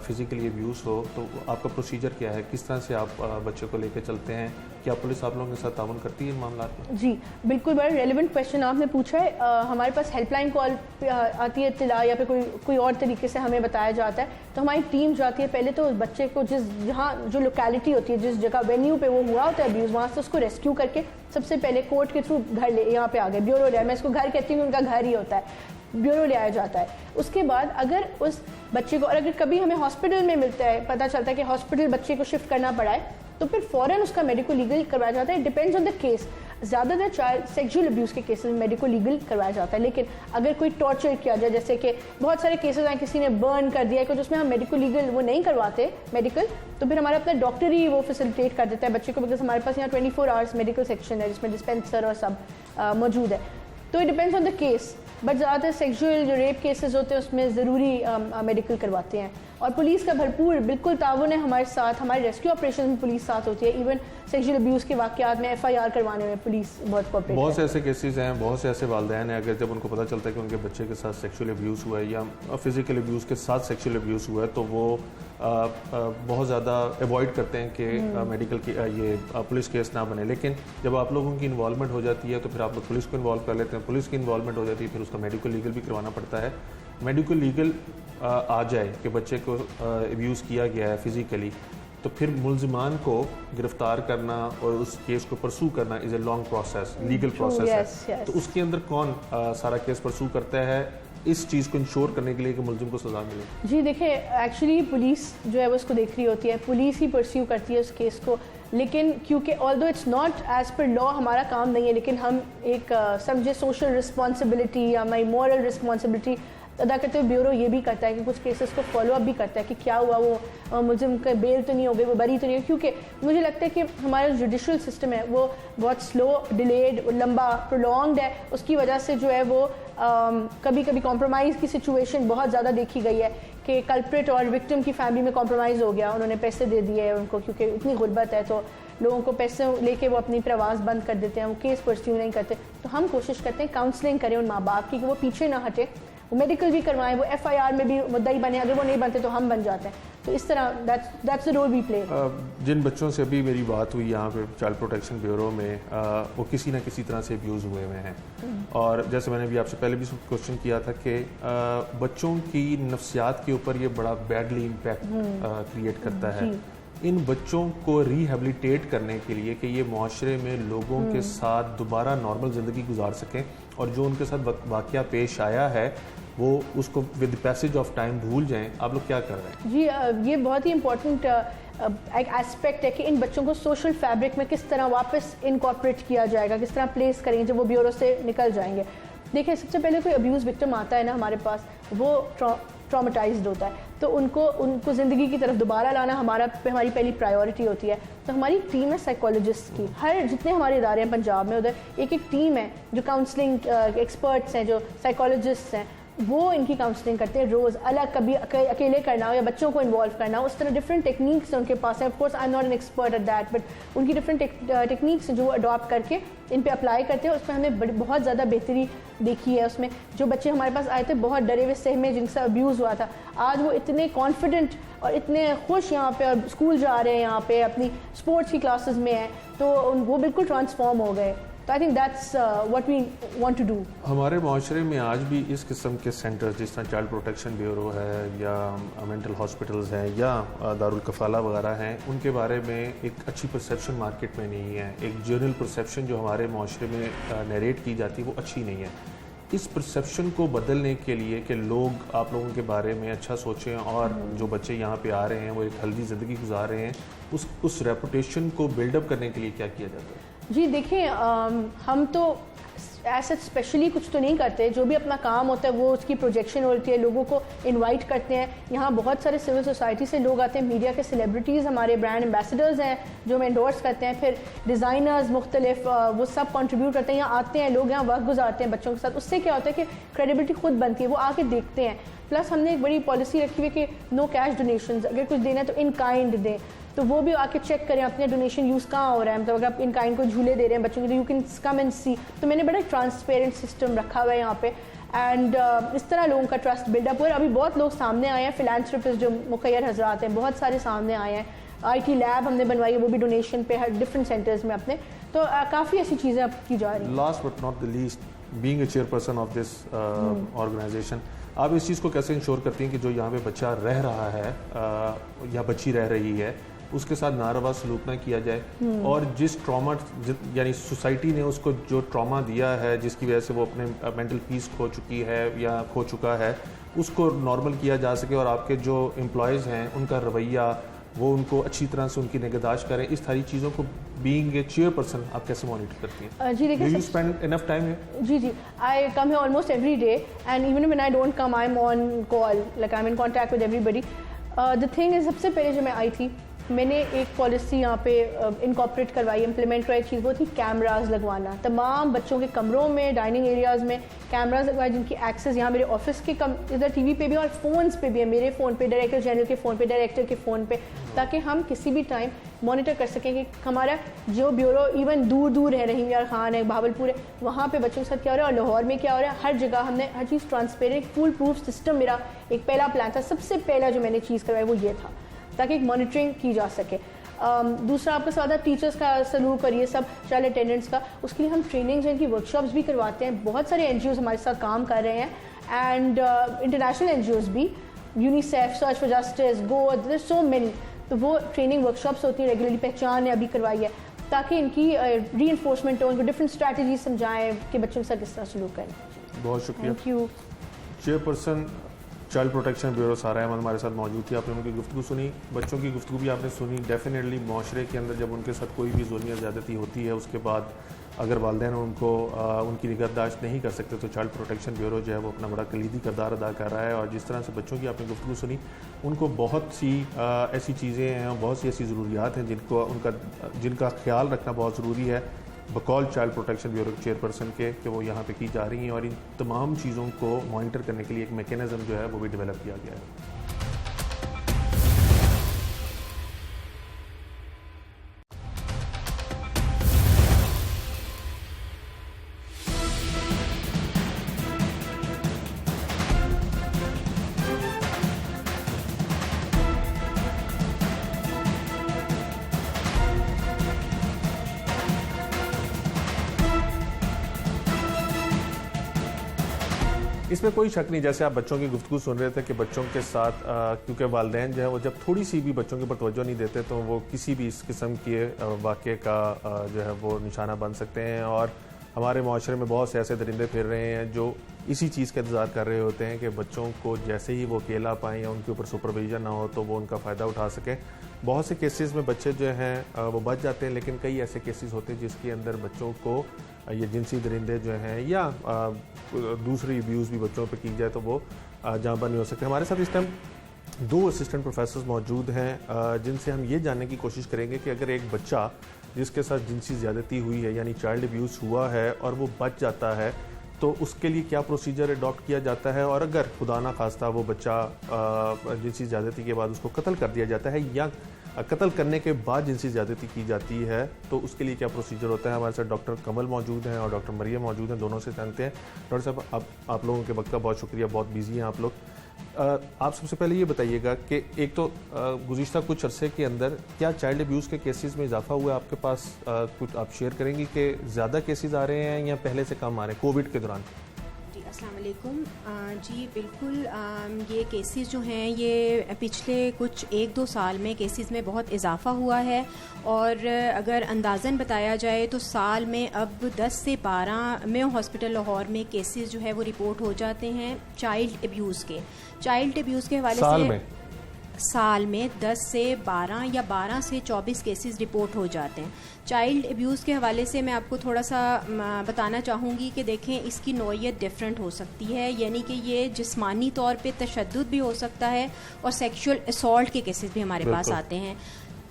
फिज़िकली अब्यूज़ हो, तो आपका प्रोसीजर क्या है? किस तरह से आप बच्चे को लेकर चलते हैं? क्या पुलिस आप लोगों के साथ ताउन करती है इन मामला में? जी बिल्कुल, बड़ा रेलिवेंट क्वेश्चन आपने पूछा है। हमारे पास हेल्पलाइन कॉल आती है, इत्तला या फिर कोई और तरीके से हमें बताया जाता है, तो हमारी टीम जाती है। पहले तो बच्चे को जहाँ जो लोकेलिटी होती है, जिस जगह वेन्यू पे वो हुआ होता है अब्यूज़, वहाँ से उसको रेस्क्यू करके सबसे पहले कोर्ट के थ्रू घर यहाँ पे आ गए, ब्यूरो ले आए। मैं इसको घर कहती हूँ, उनका घर ही होता है, ब्यूरो ले आया जाता है। उसके बाद अगर उस बच्चे को, और अगर कभी हमें हॉस्पिटल में मिलता है, पता चलता है कि हॉस्पिटल बच्चे को शिफ्ट करना पड़ा है, तो फिर फ़ौरन उसका मेडिको लीगल करवाया जाता है। Depends on the case. ज़्यादातर चाइल्ड सेक्सुअल अब्यूज़ के केसेस में मेडिको लीगल करवाया जाता है, लेकिन अगर कोई टॉर्चर किया जाए, जैसे कि बहुत सारे केसेस हैं, किसी ने बर्न कर दिया कुछ, उसमें हम मेडिको लीगल वो नहीं करवाते मेडिकल, तो फिर हमारा अपना डॉक्टर ही वो फैसिलिटेट कर देता है बच्चे को, बिकॉज हमारे पास यहाँ 24 आवर्स मेडिकल सेक्शन है जिसमें डिस्पेंसर और सब मौजूद है। तो it depends on the case, but ज़्यादातर सेक्सुअल जो रेप केसेस होते हैं उसमें ज़रूरी मेडिकल करवाते हैं। और पुलिस का भरपूर बिल्कुल ताउन है हमारे साथ, हमारे रेस्क्यू ऑपरेशन में पुलिस साथ होती है। इवन सेक्सुअल अब्यूज़ के वाक़यात में FIR करवाने में पुलिस बहुत कोऑपरेट। बहुत से ऐसे केसेस हैं, बहुत से ऐसे वालिदैन हैं, अगर जब उनको पता चलता है कि उनके बच्चे के साथ सेक्सुअल अब्यूज़ हुआ है या फिज़िकल अब्यूज़ के साथ सेक्सुअल अब्यूज़ हुआ है, तो वो बहुत ज़्यादा अवॉइड करते हैं कि मेडिकल की ये पुलिस केस ना बने। लेकिन जब आप लोगों की इन्वॉल्वमेंट हो जाती है तो फिर आप लोग पुलिस को इन्वॉल्व कर लेते हैं, पुलिस की इन्वॉल्वमेंट हो जाती है, फिर उसका मेडिकल लीगल भी करवाना पड़ता है। मेडिकल लीगल आ जाए कि बच्चे को अब्यूज़ किया गया है फिज़िकली, तो फिर मुलजिमान को गिरफ्तार करना और उस केस को परसू करना is a long process, legal process है। तो उसके अंदर कौन सारा केस परसू करता है इस चीज़ को इंश्योर करने के लिए कि मुलजिम को सज़ा मिले? जी देखिए, एक्चुअली पुलिस जो है वो उसको देख रही होती है, पुलिस ही परस्यू करती है उस केस को, लेकिन क्योंकि although it's not as per law हमारा काम नहीं है, लेकिन हम एक समझे सोशल रिस्पॉन्सिबिलिटी या माई मॉरल रिस्पॉन्सिबिलिटी अदा करते हुए ब्यूरो ये भी करता है कि कुछ केसेस को फॉलो अप भी करता है कि क्या हुआ, वो मुलजिम का बेल तो नहीं हो गई, वो बरी तो नहीं हो, क्योंकि मुझे लगता है कि हमारा जुडिशल सिस्टम है वो बहुत स्लो, डिलेड, लंबा, प्रोलॉन्ग्ड है। उसकी वजह से जो है वो कभी कभी कॉम्प्रोमाइज़ की सिचुएशन बहुत ज़्यादा देखी गई है कि कल्प्रिट और विक्टिम की फैमिली में कॉम्प्रोमाइज़ हो गया, उन्होंने पैसे दे दिए उनको क्योंकि इतनी गुर्बत है, तो लोगों को पैसे लेके वो अपनी प्रवास बंद कर देते हैं, वो केस परस्यू नहीं करते। तो हम कोशिश करते हैं काउंसलिंग करें उन माँ बाप की कि वो पीछे ना हटे, वो मेडिकल भी करवाएं, वो FIR में भी मुद्दई बने, अगर वो नहीं बनते तो हम बन जाते हैं। तो इस तरह that's the role we play. जिन बच्चों से अभी मेरी बात हुई यहाँ पे चाइल्ड प्रोटेक्शन ब्यूरो में, वो किसी न किसी तरह से अब्यूज़ हुए हुए हैं, और जैसे मैंने भी आपसे पहले भी क्वेश्चन किया था कि बच्चों की नफ्सियात के ऊपर ये बड़ा बैडली इम्पैक्ट क्रिएट करता है। इन बच्चों को रिहेबिलिटेट करने के लिए कि ये माशरे में लोगों के साथ दोबारा नॉर्मल ज़िंदगी गुजार सकें, और जो उनके साथ वाक़या पेश आया है वो उसको विद पैसेज ऑफ टाइम भूल जाएं, आप लोग क्या कर रहे हैं? जी, ये बहुत ही इम्पोर्टेंट एक एस्पेक्ट है कि इन बच्चों को सोशल फैब्रिक में किस तरह वापस इनकॉर्पोरेट किया जाएगा, किस तरह प्लेस करेंगे जब वो ब्यूरो से निकल जाएंगे। देखिए, सबसे पहले कोई अब्यूज़ विक्टिम आता है ना हमारे पास, वो ट्रॉमेटाइज्ड होता है, तो उनको ज़िंदगी की तरफ दोबारा लाना हमारी पहली प्रायोरिटी होती है। तो हमारी टीम है साइकोलॉजिस्ट की, हर जितने हमारे इदारे हैं पंजाब में उधर एक टीम है जो काउंसलिंग एक्सपर्ट्स हैं, जो साइकोलॉजिस्ट हैं, वो इनकी काउंसलिंग करते हैं रोज़। अलग कभी अकेले करना हो या बच्चों को इन्वॉल्व करना हो, उस तरह डिफरेंट टेक्निक्स उनके पास हैं। Of course I am not an expert at that, but उनकी डिफरेंट टेक्निक्स जो वो अडॉप्ट करके इन पे अप्लाई करते हैं, उसमें हमने बहुत ज़्यादा बेहतरी देखी है। उसमें जो बच्चे हमारे पास आए थे बहुत डरे हुए सहमे, जिनसे अब्यूज़ हुआ था, आज वो इतने कॉन्फिडेंट और इतने खुश यहाँ पे और स्कूल जा रहे हैं, यहाँ पे अपनी स्पोर्ट्स की क्लासेस में हैं, तो वो बिल्कुल ट्रांसफॉर्म हो गए। तो I think that's what we want to do. हमारे माशरे में आज भी इस किस्म के सेंटर्स जिस तरह चाइल्ड प्रोटेक्शन ब्यूरो है या मेंटल हॉस्पिटल्स हैं या दारुल कफ़ाला वगैरह हैं, उनके बारे में एक अच्छी परसेप्शन मार्केट में नहीं है। एक जनरल परसेप्शन जो हमारे माशरे में नरेट की जाती है वो अच्छी नहीं है। इस परसेप्शन को बदलने के लिए कि लोग आप लोगों के बारे में अच्छा सोचें और जो बच्चे यहाँ पे आ रहे हैं वो एक हेल्दी ज़िंदगी गुजार रहे हैं, उस रेपुटेशन को बिल्डअप करने के लिए क्या किया जाता है? जी देखिए, हम तो ऐसा स्पेशली कुछ तो नहीं करते, जो भी अपना काम होता है वो उसकी प्रोजेक्शन होती है, लोगों को इनवाइट करते हैं। यहाँ बहुत सारे सिविल सोसाइटी से लोग आते हैं, मीडिया के सेलिब्रिटीज़ हमारे ब्रांड एम्बेसडर्स हैं जो हमें एंडोर्स करते हैं, फिर डिज़ाइनर्स मुख्तलिफ वो सब कंट्रीब्यूट करते हैं। यहाँ आते हैं लोग, यहाँ वक्त गुजारते हैं बच्चों के साथ। उससे क्या होता है कि क्रेडिबिलिटी खुद बनती है, वो आके देखते हैं। प्लस हमने एक बड़ी पॉलिसी रखी हुई है कि नो कैश डोनेशंस, अगर कुछ देना है तो इन काइंड दें, तो वो भी आके चेक करें अपने डोनेशन यूज़ कहाँ हो रहा है। मतलब अगर आप इन काइंड को झूले दे रहे हैं बच्चों के लिए, यू कैन कम एंड सी। तो मैंने बड़ा ट्रांसपेरेंट सिस्टम रखा हुआ है यहाँ पे, एंड इस तरह लोगों का ट्रस्ट बिल्डअप हुआ है। अभी बहुत लोग सामने आए हैं, फिलैंथ्रोपिस्ट जो मुखैर हजरात हैं, बहुत सारे सामने आए हैं। IT लैब हमने बनवाई है, वो भी डोनेशन पे हर डिफरेंट सेंटर्स में अपने, तो काफ़ी ऐसी चीज़ें अब की जा रही हैं। Last but not the least, being a chairperson of this organisation, आप इस चीज़ को कैसे इंश्योर करती हैं कि जो यहाँ पे बच्चा रह रहा है या बच्ची रह रही है उसके साथ नारवा सलूक ना किया जाए, और जिस ट्रॉमा यानी सोसाइटी ने उसको जो ट्रॉमा दिया है जिसकी वजह से वो अपने मेंटल पीस खो चुकी है या खो चुका है, उसको नॉर्मल किया जा सके, और आपके जो एम्प्लॉयज़ हैं उनका रवैया वो उनको अच्छी तरह से उनकी निगहदाश्त करें। इस सारी चीज़ों को बीइंग ए चेयरपर्सन आप कैसे मॉनिटर करती हैं? जी देखिए, do you spend enough time here? जी, I come here almost every day, and even when I don't come I am on call, like I am in contact with everybody. The thing is, सबसे पहले जब मैं आई थी मैंने एक policy यहाँ पे इनकॉर्पोरेट करवाई, इम्प्लीमेंट करवाई चीज़, वो थी कैमरास लगवाना। तमाम बच्चों के कमरों में, डाइनिंग एरियाज़ में कैमरास लगवाए, जिनकी एक्सेस यहाँ मेरे ऑफिस के इधर TV पे भी और फ़ोन्स पे भी है, मेरे फ़ोन पे, डायरेक्टर जनरल के फ़ोन पे, डायरेक्टर के फ़ोन पे, ताकि हम किसी भी टाइम मॉनिटर कर सकें कि हमारा जो ब्यूरो इवन दूर दूर है, रहीम यार खान है, भावलपुर है, वहाँ पे बच्चों के साथ क्या हो रहा है और लाहौर में क्या हो रहा है, हर जगह हमने हर चीज़ ट्रांसपेरेंट, फुल प्रूफ सिस्टम मेरा एक पहला प्लान था। सबसे पहला जो मैंने चीज़ करवाई वो ये था, ताकि एक मॉनिटरिंग की जा सके। दूसरा आपका सवाल था टीचर्स का सलूक और ये सब, चाइल्ड अटेंडेंट्स का, उसके लिए हम ट्रेनिंग्स इनकी वर्कशॉप्स भी करवाते हैं। बहुत सारे NGOs हमारे साथ काम कर रहे हैं, एंड इंटरनेशनल NGOs भी, UNICEF, search for justice, go, there so many. तो वो ट्रेनिंग वर्कशॉप्स होती हैं रेगुलरली, पहचान है अभी करवाई है, ताकि इनकी री इन्फोर्समेंट हो, उनको डिफरेंट स्ट्रैटेजी समझाएं कि बच्चों के साथ किस तरह सलूक करें। बहुत शुक्रिया। Thank you. Chairperson child protection bureau सारा अहमद हमारे साथ मौजूद थी। आपने उनकी गुफ्तगू सुनी, बच्चों की गुफ्तगू भी आपने सुनी। डेफिनेटली माशरे के अंदर जब उनके साथ कोई भी जुल्म या ज़्यादती होती है, उसके बाद अगर वालिदैन उनको उनकी निगहदाश्त नहीं कर सकते, तो चाइल्ड प्रोटेक्शन ब्यूरो जो है वो अपना बड़ा कलीदी किरदार अदा कर रहा है। और जिस तरह से बच्चों की आपने गुफ्तगू सुनी, उनको बहुत सी ऐसी चीज़ें हैं, बहुत सी ऐसी ज़रूरियात हैं जिनका ख्याल रखना बहुत ज़रूरी है बकौल चाइल्ड प्रोटेक्शन ब्यूरो के चेयरपर्सन के, कि वो यहाँ पे की जा रही हैं। और इन तमाम चीज़ों को मॉनिटर करने के लिए एक मैकेनिज़्म जो है वो भी डेवलप किया गया है। इसमें कोई शक नहीं, जैसे आप बच्चों की गुफ्तगू सुन रहे थे कि बच्चों के साथ क्योंकि वालिदैन जो है वो जब थोड़ी सी भी बच्चों के ऊपर तवज्जो नहीं देते, तो वो किसी भी इस किस्म के वाक़े का जो है वो निशाना बन सकते हैं। और हमारे माशरे में बहुत से ऐसे दरिंदे फिर रहे हैं जो इसी चीज़ का इंतज़ार कर रहे होते हैं कि बच्चों को जैसे ही वो अकेला पाएँ या उनके ऊपर सुपरविजन ना हो तो वो उनका फ़ायदा उठा सकें। बहुत से केसेस में बच्चे जो हैं वो बच जाते हैं, लेकिन कई ऐसे केसेस होते हैं जिसके अंदर बच्चों को ये जिनसी दरिंदे जो हैं या दूसरी अब्यूज़ भी बच्चों पे की जाए तो वो जाँबा नहीं हो सकते। हमारे साथ इस टाइम 2 असिस्टेंट प्रोफेसर मौजूद हैं जिनसे हम ये जानने की कोशिश करेंगे कि अगर एक बच्चा जिसके साथ जिनसी ज़्यादती हुई है यानी चाइल्ड अब्यूज़ हुआ है और वो बच जाता है, तो उसके लिए क्या प्रोसीजर अडॉप्ट किया जाता है, और अगर खुदा ना खास्ता वो बच्चा जिनसी ज़्यादती के बाद उसको कत्ल कर दिया जाता है या कत्ल करने के बाद जिनसी ज़्यादती की जाती है, तो उसके लिए क्या प्रोसीजर होता है। हमारे साथ डॉक्टर कमल मौजूद हैं और डॉक्टर मरियम मौजूद हैं, दोनों से जानते हैं। डॉक्टर साहब, आप लोगों के वक्त का बहुत शुक्रिया, बहुत बिजी हैं आप लोग। आप सबसे पहले ये बताइएगा कि एक तो गुज़िश्ता कुछ अरसे के अंदर क्या चाइल्ड अब्यूज़ के केसेस में इजाफा हुआ है आपके पास? कुछ आप शेयर करेंगी कि ज़्यादा केसेस आ रहे हैं या पहले से कम आ रहे हैं कोविड के दौरान? जी अस्सलाम वालेकुम। जी बिल्कुल, ये केसेस जो हैं ये पिछले कुछ 1-2 साल में केसेस में बहुत इजाफा हुआ है। और अगर अंदाज़न बताया जाए तो साल में अब 10 से 12 मेयो हॉस्पिटल लाहौर में केसेस जो है वो रिपोर्ट हो जाते हैं चाइल्ड अब्यूज़ के। चाइल्ड अब्यूज़ के हवाले से साल में 10 से 12 या 12 से 24 केसेस रिपोर्ट हो जाते हैं। चाइल्ड अब्यूज़ के हवाले से मैं आपको थोड़ा सा बताना चाहूँगी कि देखें इसकी नौइयत डिफरेंट हो सकती है, यानी कि ये जिस्मानी तौर पे तशद्दुद भी हो सकता है और सेक्सुअल असॉल्ट के केसेस भी हमारे पास आते हैं।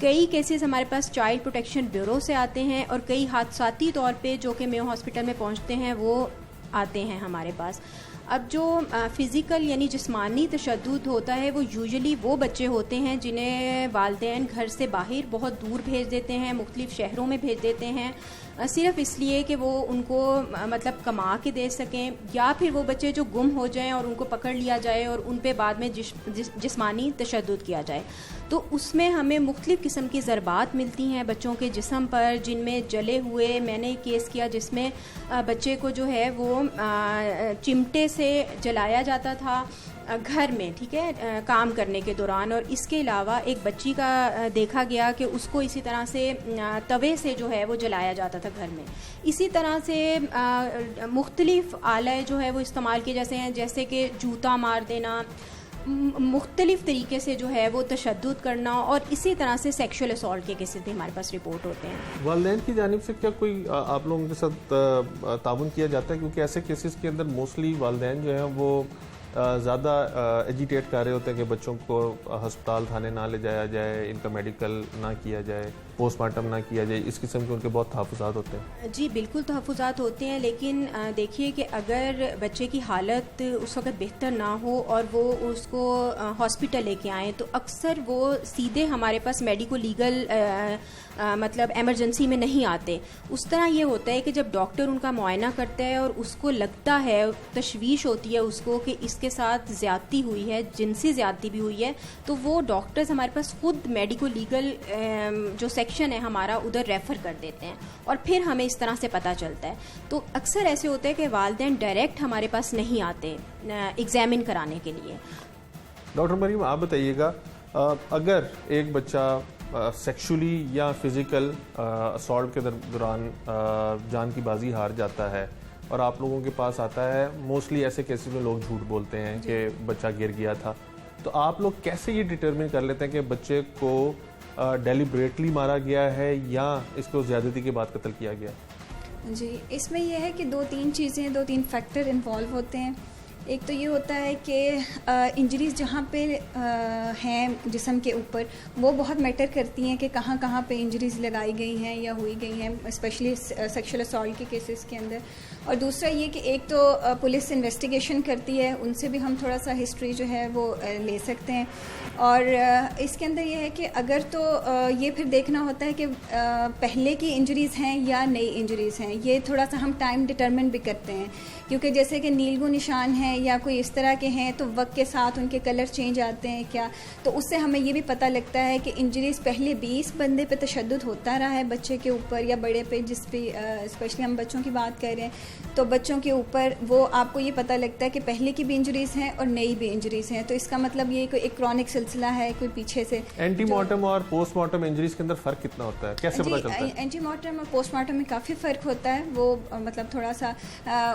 कई केसेस हमारे पास चाइल्ड प्रोटेक्शन ब्यूरो से आते हैं और कई हादसाती तौर पे जो कि मेयो हॉस्पिटल में पहुँचते हैं वो आते हैं हमारे पास। अब जो फ़िज़िकल यानी जिस्मानी तशद्दुद होता है वो यूजुअली वो बच्चे होते हैं जिन्हें वालिदैन घर से बाहर बहुत दूर भेज देते हैं, मुख्तलिफ़ शहरों में भेज देते हैं, सिर्फ इसलिए कि वो उनको मतलब कमा के दे सकें, या फिर वो बच्चे जो गुम हो जाएं और उनको पकड़ लिया जाए और उन पे बाद में जिस्मानी तशद्दुद किया जाए। तो उसमें हमें मुख्तलिफ़ किस्म की ज़रबात मिलती हैं बच्चों के जिस्म पर, जिनमें जले हुए, मैंने एक केस किया जिसमें बच्चे को जो है वो चिमटे से जलाया जाता था घर में, ठीक है, काम करने के दौरान। और इसके अलावा एक बच्ची का देखा गया कि उसको इसी तरह से तवे से जो है वो जलाया जाता था घर में। इसी तरह से मुख्तलिफ़ आले जो है वो इस्तेमाल किए जाते हैं, जैसे कि जूता मार देना, मुख्तलिफ़ तरीके से जो है वो तशद्दुद करना, और इसी तरह से सेक्शुअल असॉल्ट के केसेस भी हमारे पास रिपोर्ट होते हैं। वालिदैन की जानिब से क्या कोई आप लोगों के साथ ताउन किया जाता है? क्योंकि ऐसे केसेस के अंदर मोस्टली वालिदैन जो है वो ज़्यादा एजिटेट कर रहे होते हैं कि बच्चों को हस्पताल थाने ना ले जाया जाए, इनका मेडिकल ना किया जाए, पोस्टमार्टम ना किया जाए, इस किस्म के उनके बहुत तहफ़्फ़ुज़ात होते हैं। जी बिल्कुल तहफ़्फ़ुज़ात होते हैं, लेकिन देखिए कि अगर बच्चे की हालत उस वक़्त बेहतर ना हो और वो उसको हॉस्पिटल लेके आएँ तो अक्सर वो सीधे हमारे पास मेडिको लीगल मतलब एमरजेंसी में नहीं आते। उस तरह ये होता है कि जब डॉक्टर उनका मुआयना करता है और उसको लगता है, तशवीश होती है उसको कि इसके साथ ज़्यादती हुई है, जिनसी ज़्यादती भी हुई है, तो वो डॉक्टर्स हमारे पास खुद मेडिको लीगल जो सेक्शन है हमारा उधर रेफ़र कर देते हैं और फिर हमें इस तरह से पता चलता है। तो अक्सर ऐसे होता है कि वालिदैन डायरेक्ट हमारे पास नहीं आते एग्ज़ामिन कराने के लिए। डॉक्टर मरीम, आप बताइएगा अगर एक बच्चा सेक्सुअली या फिजिकल असॉल्ट के दौरान जान की बाजी हार जाता है और आप लोगों के पास आता है, मोस्टली ऐसे केसेस में लोग झूठ बोलते हैं कि बच्चा गिर गया था, तो आप लोग कैसे ये डिटरमिन कर लेते हैं कि बच्चे को डेलिब्रेटली मारा गया है या इसको ज़्यादती के बाद कत्ल किया गया? जी, इसमें यह है कि दो तीन फैक्टर इन्वॉल्व होते हैं। एक तो ये होता है कि इंजरीज़ जहाँ पे हैं जिस्म के ऊपर, वो बहुत मैटर करती हैं कि कहाँ कहाँ पे इंजरीज़ लगाई गई हैं या हुई गई हैं, स्पेशली सेक्सुअल असॉल्ट के केसेस के अंदर। और दूसरा ये कि एक तो पुलिस इन्वेस्टिगेशन करती है, उनसे भी हम थोड़ा सा हिस्ट्री जो है वो ले सकते हैं। और इसके अंदर ये है कि अगर तो ये फिर देखना होता है कि पहले की इंजरीज़ हैं या नई इंजरीज़ हैं, ये थोड़ा सा हम टाइम डिटरमिन भी करते हैं, क्योंकि जैसे कि नीलगू निशान हैं या कोई इस तरह के हैं तो वक्त के साथ उनके कलर चेंज आते हैं क्या, तो उससे हमें ये भी पता लगता है कि इंजरीज़ पहले 20 बंदे पे तशद्दुद होता रहा है बच्चे के ऊपर या बड़े पे, जिस पे स्पेशली हम बच्चों की बात कर रहे हैं, तो बच्चों के ऊपर वो आपको ये पता लगता है कि पहले की भी इंजरीज़ हैं और नई भी इंजरीज़ हैं। तो इसका मतलब ये कोई एक क्रॉनिक सिलसिला है, कोई पीछे से। एंटीमॉर्टम और पोस्टमार्टम इंजरीज के अंदर फ़र्क कितना होता है, कैसे पता चलता है? एंटीमॉर्टम और पोस्टमार्टम में काफ़ी फ़र्क होता है। वो मतलब थोड़ा सा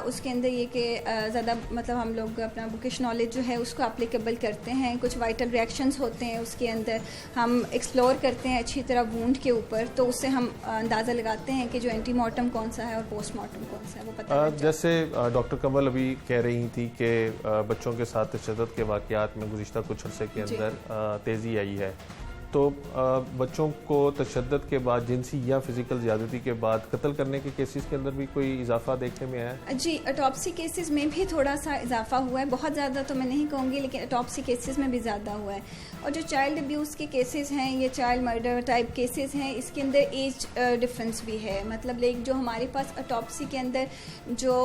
उसके अंदर ये कि ज़्यादा मतलब हम लोग अपना बुकिश नॉलेज जो है उसको एप्लीकेबल करते हैं, कुछ वाइटल रिएक्शंस होते हैं उसके अंदर, हम एक्सप्लोर करते हैं अच्छी तरह वूंड के ऊपर, तो उससे हम अंदाज़ा लगाते हैं कि जो एंटीमॉर्टम कौन सा है और पोस्टमार्टम कौन सा है, वो पता जैसे डॉक्टर कमल अभी कह रही थी कि बच्चों के साथ तशद्दुद के वाक़यात में गुज़िश्ता कुछ अरसे के अंदर तेज़ी आई है, तो बच्चों को तशद्दुद के बाद जिनसी या फिजिकल ज़्यादती के बाद कत्ल करने के केसेस के अंदर भी कोई इजाफा देखने में आया है? जी, ऑटोप्सी केसेस में भी थोड़ा सा इजाफा हुआ है, बहुत ज़्यादा तो मैं नहीं कहूँगी, लेकिन ऑटोप्सी केसेस में भी ज़्यादा हुआ है। और जो चाइल्ड अब्यूज़ के केसेस हैं, ये चाइल्ड मर्डर टाइप केसेस हैं, इसके अंदर एज डिफरेंस भी है। मतलब लाइक जो हमारे पास ऑटोप्सी के अंदर जो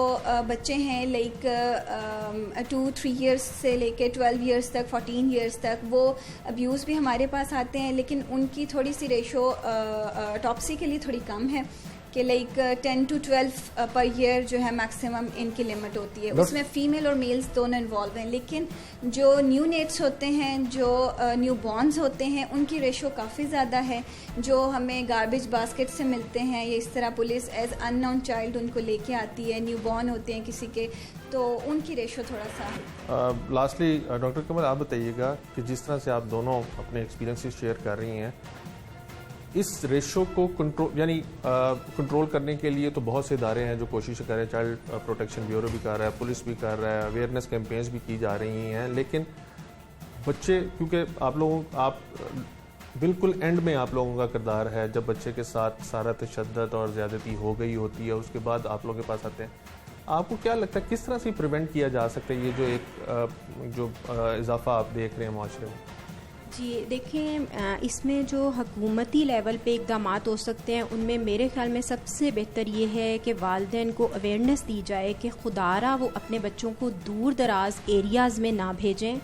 बच्चे हैं लाइक 2-3 ईयर्स से लेके 12 ईयर्स तक, 14 ईयर्स तक, वो अब्यूज़ भी हमारे पास आते हैं, लेकिन उनकी थोड़ी सी रेशो ऑटोप्सी के लिए थोड़ी कम है कि लाइक 10 to 12 पर ईयर जो है मैक्सिमम इनकी लिमिट होती है। उसमें फीमेल और मेल्स दोनों इन्वॉल्व हैं, लेकिन जो न्यू नेट्स होते हैं, जो न्यू बॉर्न्स होते हैं, उनकी रेशो काफ़ी ज़्यादा है, जो हमें गार्बेज बास्केट से मिलते हैं या इस तरह पुलिस एज अननोन चाइल्ड उनको लेके आती है, न्यू बॉर्न होते हैं किसी के, तो उनकी रेशो थोड़ा सा। लास्टली डॉक्टर कमल आप बताइएगा कि जिस तरह से आप दोनों अपने एक्सपीरियंसेस शेयर कर रही हैं, इस रेशो को कंट्रोल करने के लिए तो बहुत से इदारे हैं जो कोशिश कर रहे हैं, चाइल्ड प्रोटेक्शन ब्यूरो भी कर रहा है, पुलिस भी कर रहा है, अवेयरनेस कैंपेन्स भी की जा रही हैं, लेकिन बच्चे, क्योंकि आप बिल्कुल एंड में आप लोगों का किरदार है, जब बच्चे के साथ सारा तशद्दुद और ज़्यादती हो गई होती है, उसके बाद आप लोगों के पास आते हैं, आपको क्या लगता है किस तरह से प्रिवेंट किया जा सकता है ये जो इजाफा आप देख रहे हैं माशरे में? जी देखें, इसमें जो हुकूमती लेवल पे इक़दाम हो सकते हैं, उनमें मेरे ख्याल में सबसे बेहतर ये है कि वालिदैन को अवेयरनेस दी जाए कि खुदारा वो अपने बच्चों को दूर दराज एरियाज़ में ना भेजें,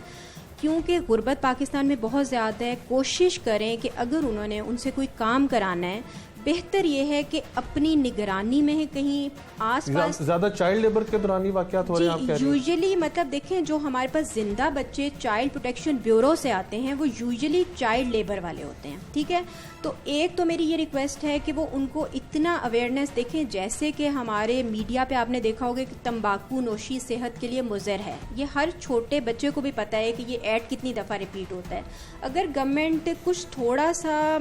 क्योंकि गुर्बत पाकिस्तान में बहुत ज़्यादा है। कोशिश करें कि अगर उन्होंने उनसे कोई काम कराना है, बेहतर ये है कि अपनी निगरानी में है, कहीं आसपास ज़्यादा चाइल्ड लेबर के दौरान वाक़यात हो रहे हैं आप कह रहे हैं? यूजुअली मतलब देखें, जो हमारे पास जिंदा बच्चे चाइल्ड प्रोटेक्शन ब्यूरो से आते हैं, वो यूजुअली चाइल्ड लेबर वाले होते हैं, ठीक है। तो एक तो मेरी ये रिक्वेस्ट है कि वो उनको इतना अवेयरनेस देखें, जैसे कि हमारे मीडिया पे आपने देखा होगा कि तंबाकू नोशी सेहत के लिए मुज़र है, ये हर छोटे बच्चे को भी पता है कि ये ऐड कितनी दफ़ा रिपीट होता है। अगर गवर्नमेंट कुछ थोड़ा सा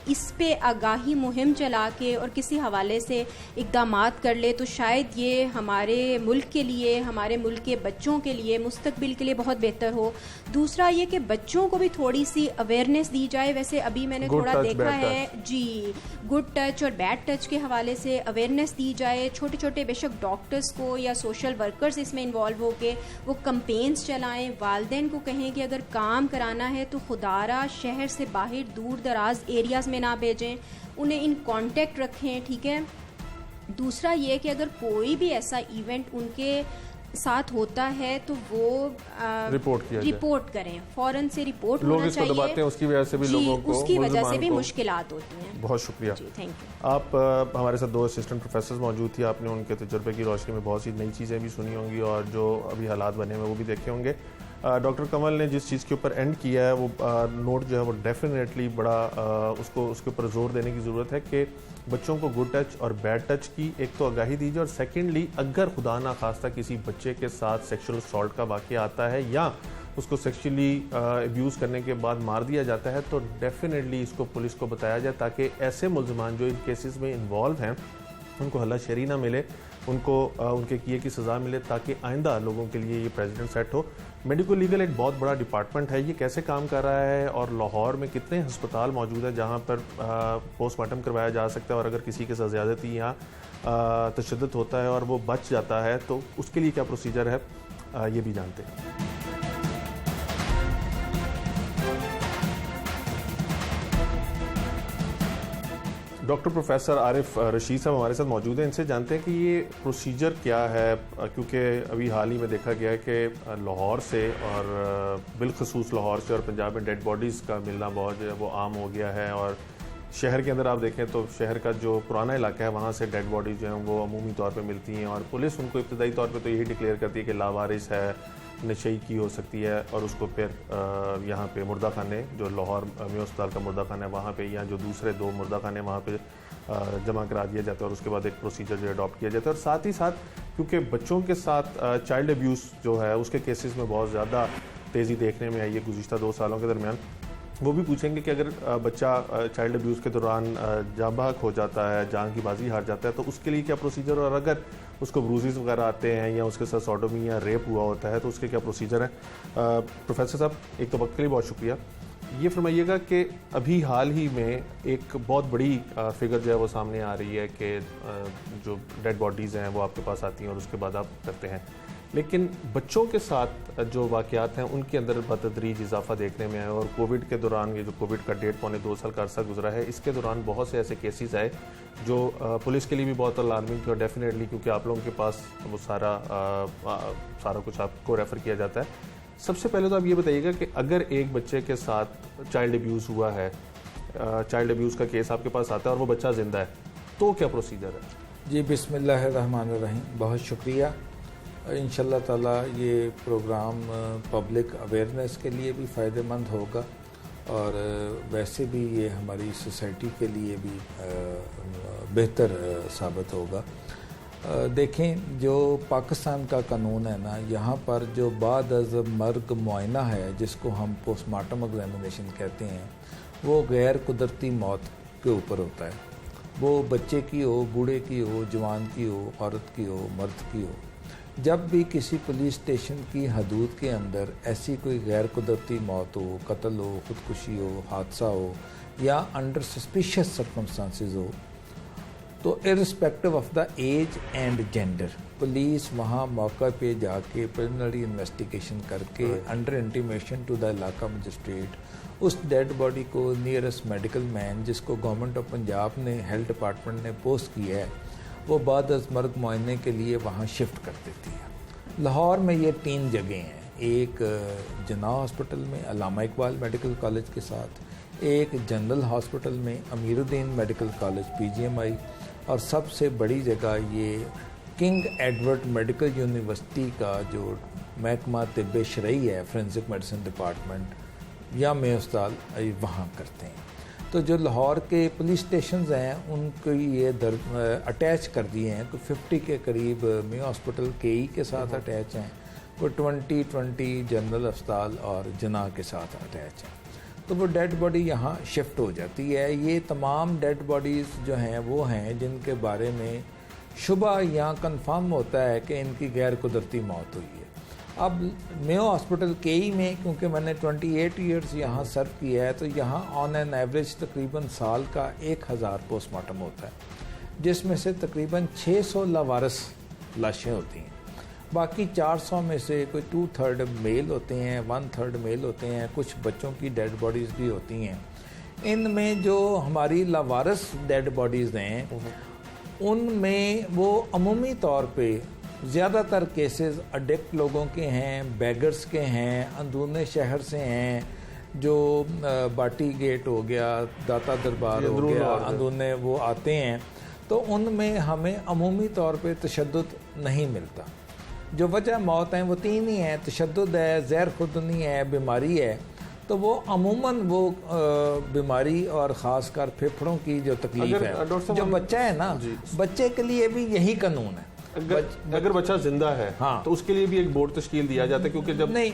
इस पे आगाही मुहिम चला के और किसी हवाले से इक़दामात कर ले, तो शायद ये हमारे मुल्क के लिए, हमारे मुल्क के बच्चों के लिए, मुस्तकबिल के लिए बहुत बेहतर हो। दूसरा ये कि बच्चों को भी थोड़ी सी अवेयरनेस दी जाए। वैसे अभी मैंने थोड़ा देखा है जी, गुड टच और बैड टच के हवाले से अवेयरनेस दी जाए। छोटे छोटे बेशक डॉक्टर्स को या सोशल वर्कर्स इसमें इन्वॉल्व होके वो कंपेन्स चलाएं। वालिदैन को कहें कि अगर काम कराना है तो खुदारा शहर से बाहर दूर दराज एरियाज़ में ना भेजें, उन्हें इन कांटेक्ट रखें, ठीक है। दूसरा ये कि अगर कोई भी ऐसा इवेंट उनके साथ होता है तो वो रिपोर्ट करें, फौरन से रिपोर्ट होना चाहिए। लोग इसको दबाते हैं, उसकी वजह से भी लोगों को, उसकी वजह से भी मुश्किलात होती हैं। बहुत शुक्रिया, थैंक यू। आप हमारे साथ 2 असिस्टेंट प्रोफेसर मौजूद थी, आपने उनके तजुर्बे की रोशनी में बहुत सी नई चीज़ें भी सुनी होंगी और जो अभी हालात बने हुए वो भी देखे होंगे। डॉक्टर कमल ने जिस चीज़ के ऊपर एंड किया है वो नोट जो है वो डेफिनेटली बड़ा उसको उसके ऊपर जोर देने की ज़रूरत है कि बच्चों को गुड टच और बैड टच की एक तो आगाही दीजिए, और सेकेंडली अगर खुदा ना खास्ता किसी बच्चे के साथ सेक्सुअल असॉल्ट का वाक़या आता है या उसको सेक्सुअली अब्यूज़ करने के बाद मार दिया जाता है तो डेफिनेटली इसको पुलिस को बताया जाए, ताकि ऐसे मुल्ज़िमान जो इन केसेस में इन्वॉल्व हैं उनको हल्लाशेरी ना मिले, उनको उनके किए की सज़ा मिले, ताकि आइंदा लोगों के लिए ये प्रेसिडेंट सेट हो। मेडिकल लीगल एक बहुत बड़ा डिपार्टमेंट है, ये कैसे काम कर रहा है और लाहौर में कितने अस्पताल मौजूद हैं जहाँ पर पोस्टमार्टम करवाया जा सकता है, और अगर किसी के साथ ज़्यादती या तशद्दुद होता है और वो बच जाता है तो उसके लिए क्या प्रोसीजर है, ये भी जानते हैं। डॉक्टर प्रोफेसर आरिफ रशीद साहब हमारे साथ मौजूद हैं, इनसे जानते हैं कि ये प्रोसीजर क्या है, क्योंकि अभी हाल ही में देखा गया है कि लाहौर से और बिलखसूस लाहौर से और पंजाब में डेड बॉडीज़ का मिलना बहुत जो है वो आम हो गया है, और शहर के अंदर आप देखें तो शहर का जो पुराना इलाका है वहाँ से डेड बॉडीज़ जो हैं वो अमूमी तौर पर मिलती हैं, और पुलिस उनको इब्तदाई तौर पर तो यही डिक्लेयर करती है कि लावारिस है, नशई की हो सकती है, और उसको फिर यहाँ पे मुर्दा खाने जो लाहौर में अस्पताल का मुर्दा खाना है वहाँ पे या जो दूसरे 2 मुर्दा खाने वहाँ पे जमा करा दिया जाता है, और उसके बाद एक प्रोसीजर जो अडॉप्ट किया जाता है। और साथ ही साथ क्योंकि बच्चों के साथ चाइल्ड अब्यूज़ जो है उसके केसेस में बहुत ज़्यादा तेज़ी देखने में आई है गुज़िश्ता 2 सालों के दरमियान, वो भी पूछेंगे कि अगर बच्चा चाइल्ड अब्यूज़ के दौरान जाँ बहक हो जाता है, जान की बाजी हार जाता है, तो उसके लिए क्या प्रोसीजर, और अगर उसको ब्रूजेस वगैरह आते हैं या उसके साथ सॉडोमी या रेप हुआ होता है तो उसके क्या प्रोसीजर है। प्रोफेसर साहब एक तो वक्त के लिए बहुत शुक्रिया। ये फरमाइएगा कि अभी हाल ही में एक बहुत बड़ी फिगर जो है वो सामने आ रही है कि जो डेड बॉडीज़ हैं वो आपके पास आती हैं और उसके बाद आप करते हैं, लेकिन बच्चों के साथ जो वाक़यात हैं उनके अंदर बतदरीज इजाफा देखने में आया, और कोविड के दौरान ये जो कोविड का 1.25-2 साल का अरसा गुजरा है इसके दौरान बहुत से ऐसे केसेस आए जो पुलिस के लिए भी बहुत अलार्मिंग थे, और डेफिनेटली क्योंकि आप लोगों के पास वो सारा कुछ आपको रेफ़र किया जाता है। सबसे पहले तो आप ये बताइएगा कि अगर एक बच्चे के साथ चाइल्ड अब्यूज़ हुआ है, चाइल्ड अब्यूज़ का केस आपके पास आता है और वो बच्चा ज़िंदा है, तो क्या प्रोसीजर है? जी बिस्मिल्लाहिर्रहमानिर्रहीम, बहुत शुक्रिया। इंशाल्लाह ताला ये प्रोग्राम पब्लिक अवेयरनेस के लिए भी फ़ायदेमंद होगा, और वैसे भी ये हमारी सोसाइटी के लिए भी बेहतर साबित होगा। देखें, जो पाकिस्तान का कानून है ना, यहाँ पर जो बाद अज़ मर्ग मुआयना है जिसको हम पोस्टमार्टम एग्जामिनेशन कहते हैं, वो गैर कुदरती मौत के ऊपर होता है। वो बच्चे की हो, बूढ़े की हो, जवान की हो, औरत की हो, मर्द की हो। जब भी किसी पुलिस स्टेशन की हदूद के अंदर ऐसी कोई गैर कुदरती मौत हो, कत्ल हो, ख़ुदकुशी हो, हादसा हो या अंडर सस्पिशियस सर्कमस्टांसिस हो, तो irrespective of the age and gender police वहाँ मौका पे जाके प्रिलिमिनरी इन्वेस्टिगेशन करके अंडर इंटीमेशन टू द इलाका मजिस्ट्रेट उस डेड बॉडी को नियरेस्ट मेडिकल मैन जिसको गवर्नमेंट ऑफ पंजाब ने हेल्थ डिपार्टमेंट ने पोस्ट किया है वो बाद अज़ मर्ग मुआयने के लिए वहाँ शिफ्ट कर देती है। लाहौर में ये 3 जगह हैं, एक जना हॉस्पिटल में अल्लामा इकबाल मेडिकल कॉलेज के साथ, एक जनरल हॉस्पिटल में अमीरुद्दीन मेडिकल कॉलेज PGMI, और सबसे बड़ी जगह ये किंग एडवर्ड मेडिकल यूनिवर्सिटी का जो महकमा तिब्बे शरई है, फोरेंसिक मेडिसिन डिपार्टमेंट या मेयो अस्पताल, वहाँ करते हैं। तो जो लाहौर के पुलिस स्टेशंस हैं उनको ये अटैच कर दिए हैं, कोई 50 के करीब मेयो हॉस्पिटल KE के साथ अटैच हैं, कोई 20 जनरल अस्पताल और जना के साथ अटैच हैं। तो वो डेड बॉडी यहाँ शिफ्ट हो जाती है। ये तमाम डेड बॉडीज़ जो हैं वो हैं जिनके बारे में शुबा या कंफर्म होता है कि इनकी गैर कुदरती मौत हुई है। अब मेयो हॉस्पिटल KE में क्योंकि मैंने 28 ईयर्स यहाँ सर्व किया है, तो यहाँ ऑन एन एवरेज तकरीबन साल का 1000 पोस्टमार्टम होता है, जिसमें से तकरीबन 600 लावारिस लाशें होती हैं। बाकी 400 में से कोई 2/3 मेल होते हैं, 1/3 मेल होते हैं, कुछ बच्चों की डेड बॉडीज़ भी होती हैं। इनमें जो हमारी लावारिस डेड बॉडीज़ हैं उनमें वो अमूमी तौर पे ज़्यादातर केसेस अडिक्ट लोगों के हैं, बेगर्स के हैं, अंदरूने शहर से हैं, जो बाटी गेट हो गया, दाता दरबार हो गया, अंदरूने वो आते हैं, तो उनमें हमें अमूमी तौर पे तशद्दुद नहीं मिलता। जो वजह मौत हैं वो 3 ही हैं, तशद्दुद है, ज़हर खुदनी है, बीमारी है। तो वो अमूमन वो बीमारी और ख़ासकर फेफड़ों की जो तकलीफ है, जो बच्चा है ना, बच्चे के लिए भी यही कानून है। अगर बच्चा जिंदा है हाँ, तो उसके लिए भी एक बोर्ड तश्कील दिया जाता है, क्योंकि जब नहीं,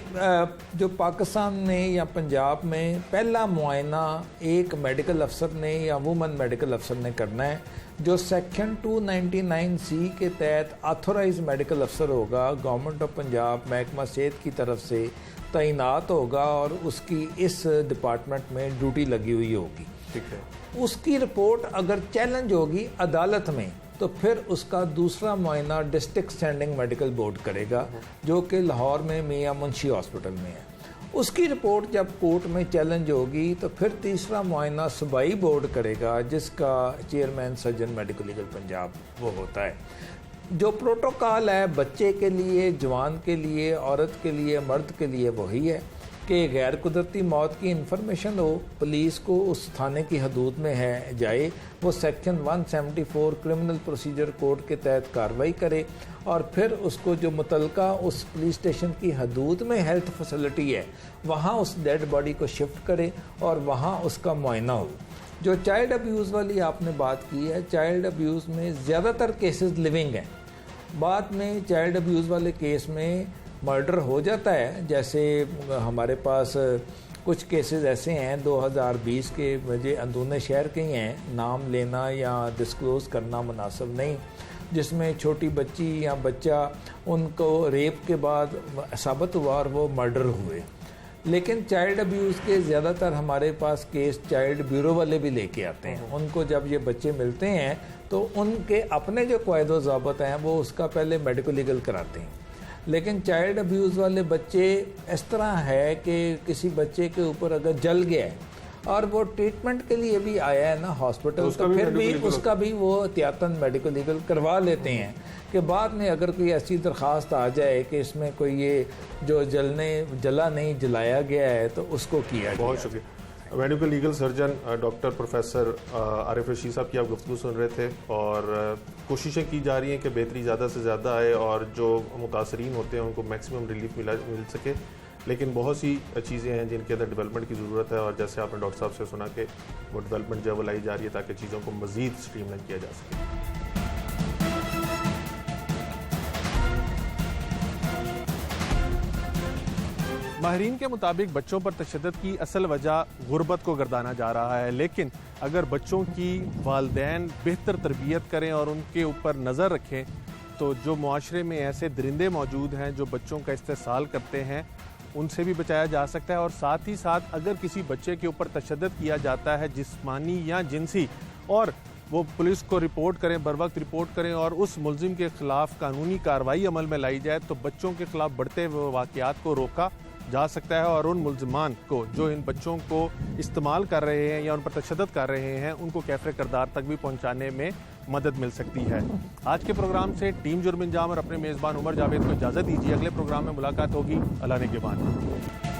जो पाकिस्तान में या पंजाब में पहला मुआयना एक मेडिकल अफसर ने या वुमन मेडिकल अफसर ने करना है, जो सेक्शन 299C के तहत ऑथोराइज मेडिकल अफसर होगा, गवर्नमेंट ऑफ पंजाब महकमा सेहत की तरफ से तैनात होगा और उसकी इस डिपार्टमेंट में ड्यूटी लगी हुई होगी। ठीक है, उसकी रिपोर्ट अगर चैलेंज होगी अदालत में तो फिर उसका दूसरा मुआयना डिस्ट्रिक्ट स्टैंडिंग मेडिकल बोर्ड करेगा, जो कि लाहौर में मियां मुंशी हॉस्पिटल में है। उसकी रिपोर्ट जब कोर्ट में चैलेंज होगी तो फिर तीसरा मुआयना सूबाई बोर्ड करेगा, जिसका chairman surgeon medical legal Punjab वो होता है। जो प्रोटोकॉल है बच्चे के लिए, जवान के लिए, औरत के लिए, मर्द के लिए वही है कि गैर कुदरती मौत की इन्फॉर्मेशन हो, पुलिस को उस थाने की हदूद में है जाए, वो सेक्शन 174 क्रिमिनल प्रोसीजर कोड के तहत कार्रवाई करे और फिर उसको जो मुतलका उस पुलिस स्टेशन की हदूद में हेल्थ फैसिलिटी है वहाँ उस डेड बॉडी को शिफ्ट करे और वहाँ उसका मुआयना हो। जो चाइल्ड अब्यूज़ वाली आपने बात की है, चाइल्ड अब्यूज़ में ज़्यादातर केसेस लिविंग हैं। बाद में चाइल्ड अब्यूज़ वाले केस में मर्डर हो जाता है, जैसे हमारे पास कुछ केसेस ऐसे हैं 2020 के, मुझे अंदरूनी शहर के ही हैं, नाम लेना या डिस्क्लोज़ करना मुनासिब नहीं, जिसमें छोटी बच्ची या बच्चा उनको रेप के बाद साबित हुआ और वो मर्डर हुए। लेकिन चाइल्ड अब्यूज़ के ज़्यादातर हमारे पास केस चाइल्ड ब्यूरो वाले भी लेके आते हैं। उनको जब ये बच्चे मिलते हैं तो उनके अपने जो क़ायदो ज़ाबित हैं वो उसका पहले मेडिकल लीगल कराते हैं। लेकिन चाइल्ड अब्यूज़ वाले बच्चे इस तरह है कि किसी बच्चे के ऊपर अगर जल गया है और वो ट्रीटमेंट के लिए भी आया है ना हॉस्पिटल, तो फिर भी उसका भी वो एहतियातन मेडिकल लीगल करवा लेते हैं कि बाद में अगर कोई ऐसी दरख्वास्त आ जाए कि इसमें कोई ये जो जला नहीं जलाया गया है तो उसको किया जाए। बहुत शुक्रिया। Medical legal surgeon doctor professor Arif Rashid साहब की आप गुफ्तगू सुन रहे थे, और कोशिशें की जा रही हैं कि बेहतरी ज़्यादा से ज़्यादा आए और जो मुतासरीन होते हैं उनको मैक्सिमम रिलीफ मिल सके। लेकिन बहुत सी चीज़ें हैं जिनके अंदर डेवलपमेंट की ज़रूरत है, और जैसे आपने डॉक्टर साहब से सुना कि वो डेवलपमेंट जो लाई जा रही है ताकि चीज़ों को मज़ीद स्ट्रीमलाइन किया जा सके। माहिरीन के मुताबिक बच्चों पर तशद्दुद की असल वजह गुर्बत को गर्दाना जा रहा है, लेकिन अगर बच्चों की वालिदैन बेहतर तरबियत करें और उनके ऊपर नज़र रखें तो जो मुआशरे में ऐसे दरिंदे मौजूद हैं जो बच्चों का इस्तेसाल करते हैं उनसे भी बचाया जा सकता है। और साथ ही साथ अगर किसी बच्चे के ऊपर तशद्दुद किया जाता है जिस्मानी या जिनसी, और वो पुलिस को रिपोर्ट करें, बर वक्त रिपोर्ट करें और उस मुलजिम के खिलाफ कानूनी कार्रवाई अमल में लाई जाए तो बच्चों के खिलाफ बढ़ते हुए वाक़यात को रोका जा सकता है और उन मुलजिमान को जो इन बच्चों को इस्तेमाल कर रहे हैं या उन पर तशद्दुद कर रहे हैं उनको कैफ़े किरदार तक भी पहुंचाने में मदद मिल सकती है। आज के प्रोग्राम से टीम जुर्म अंजाम और अपने मेज़बान उमर जावेद को इजाज़त दीजिए। अगले प्रोग्राम में मुलाकात होगी। अल्लाह ने के बाद।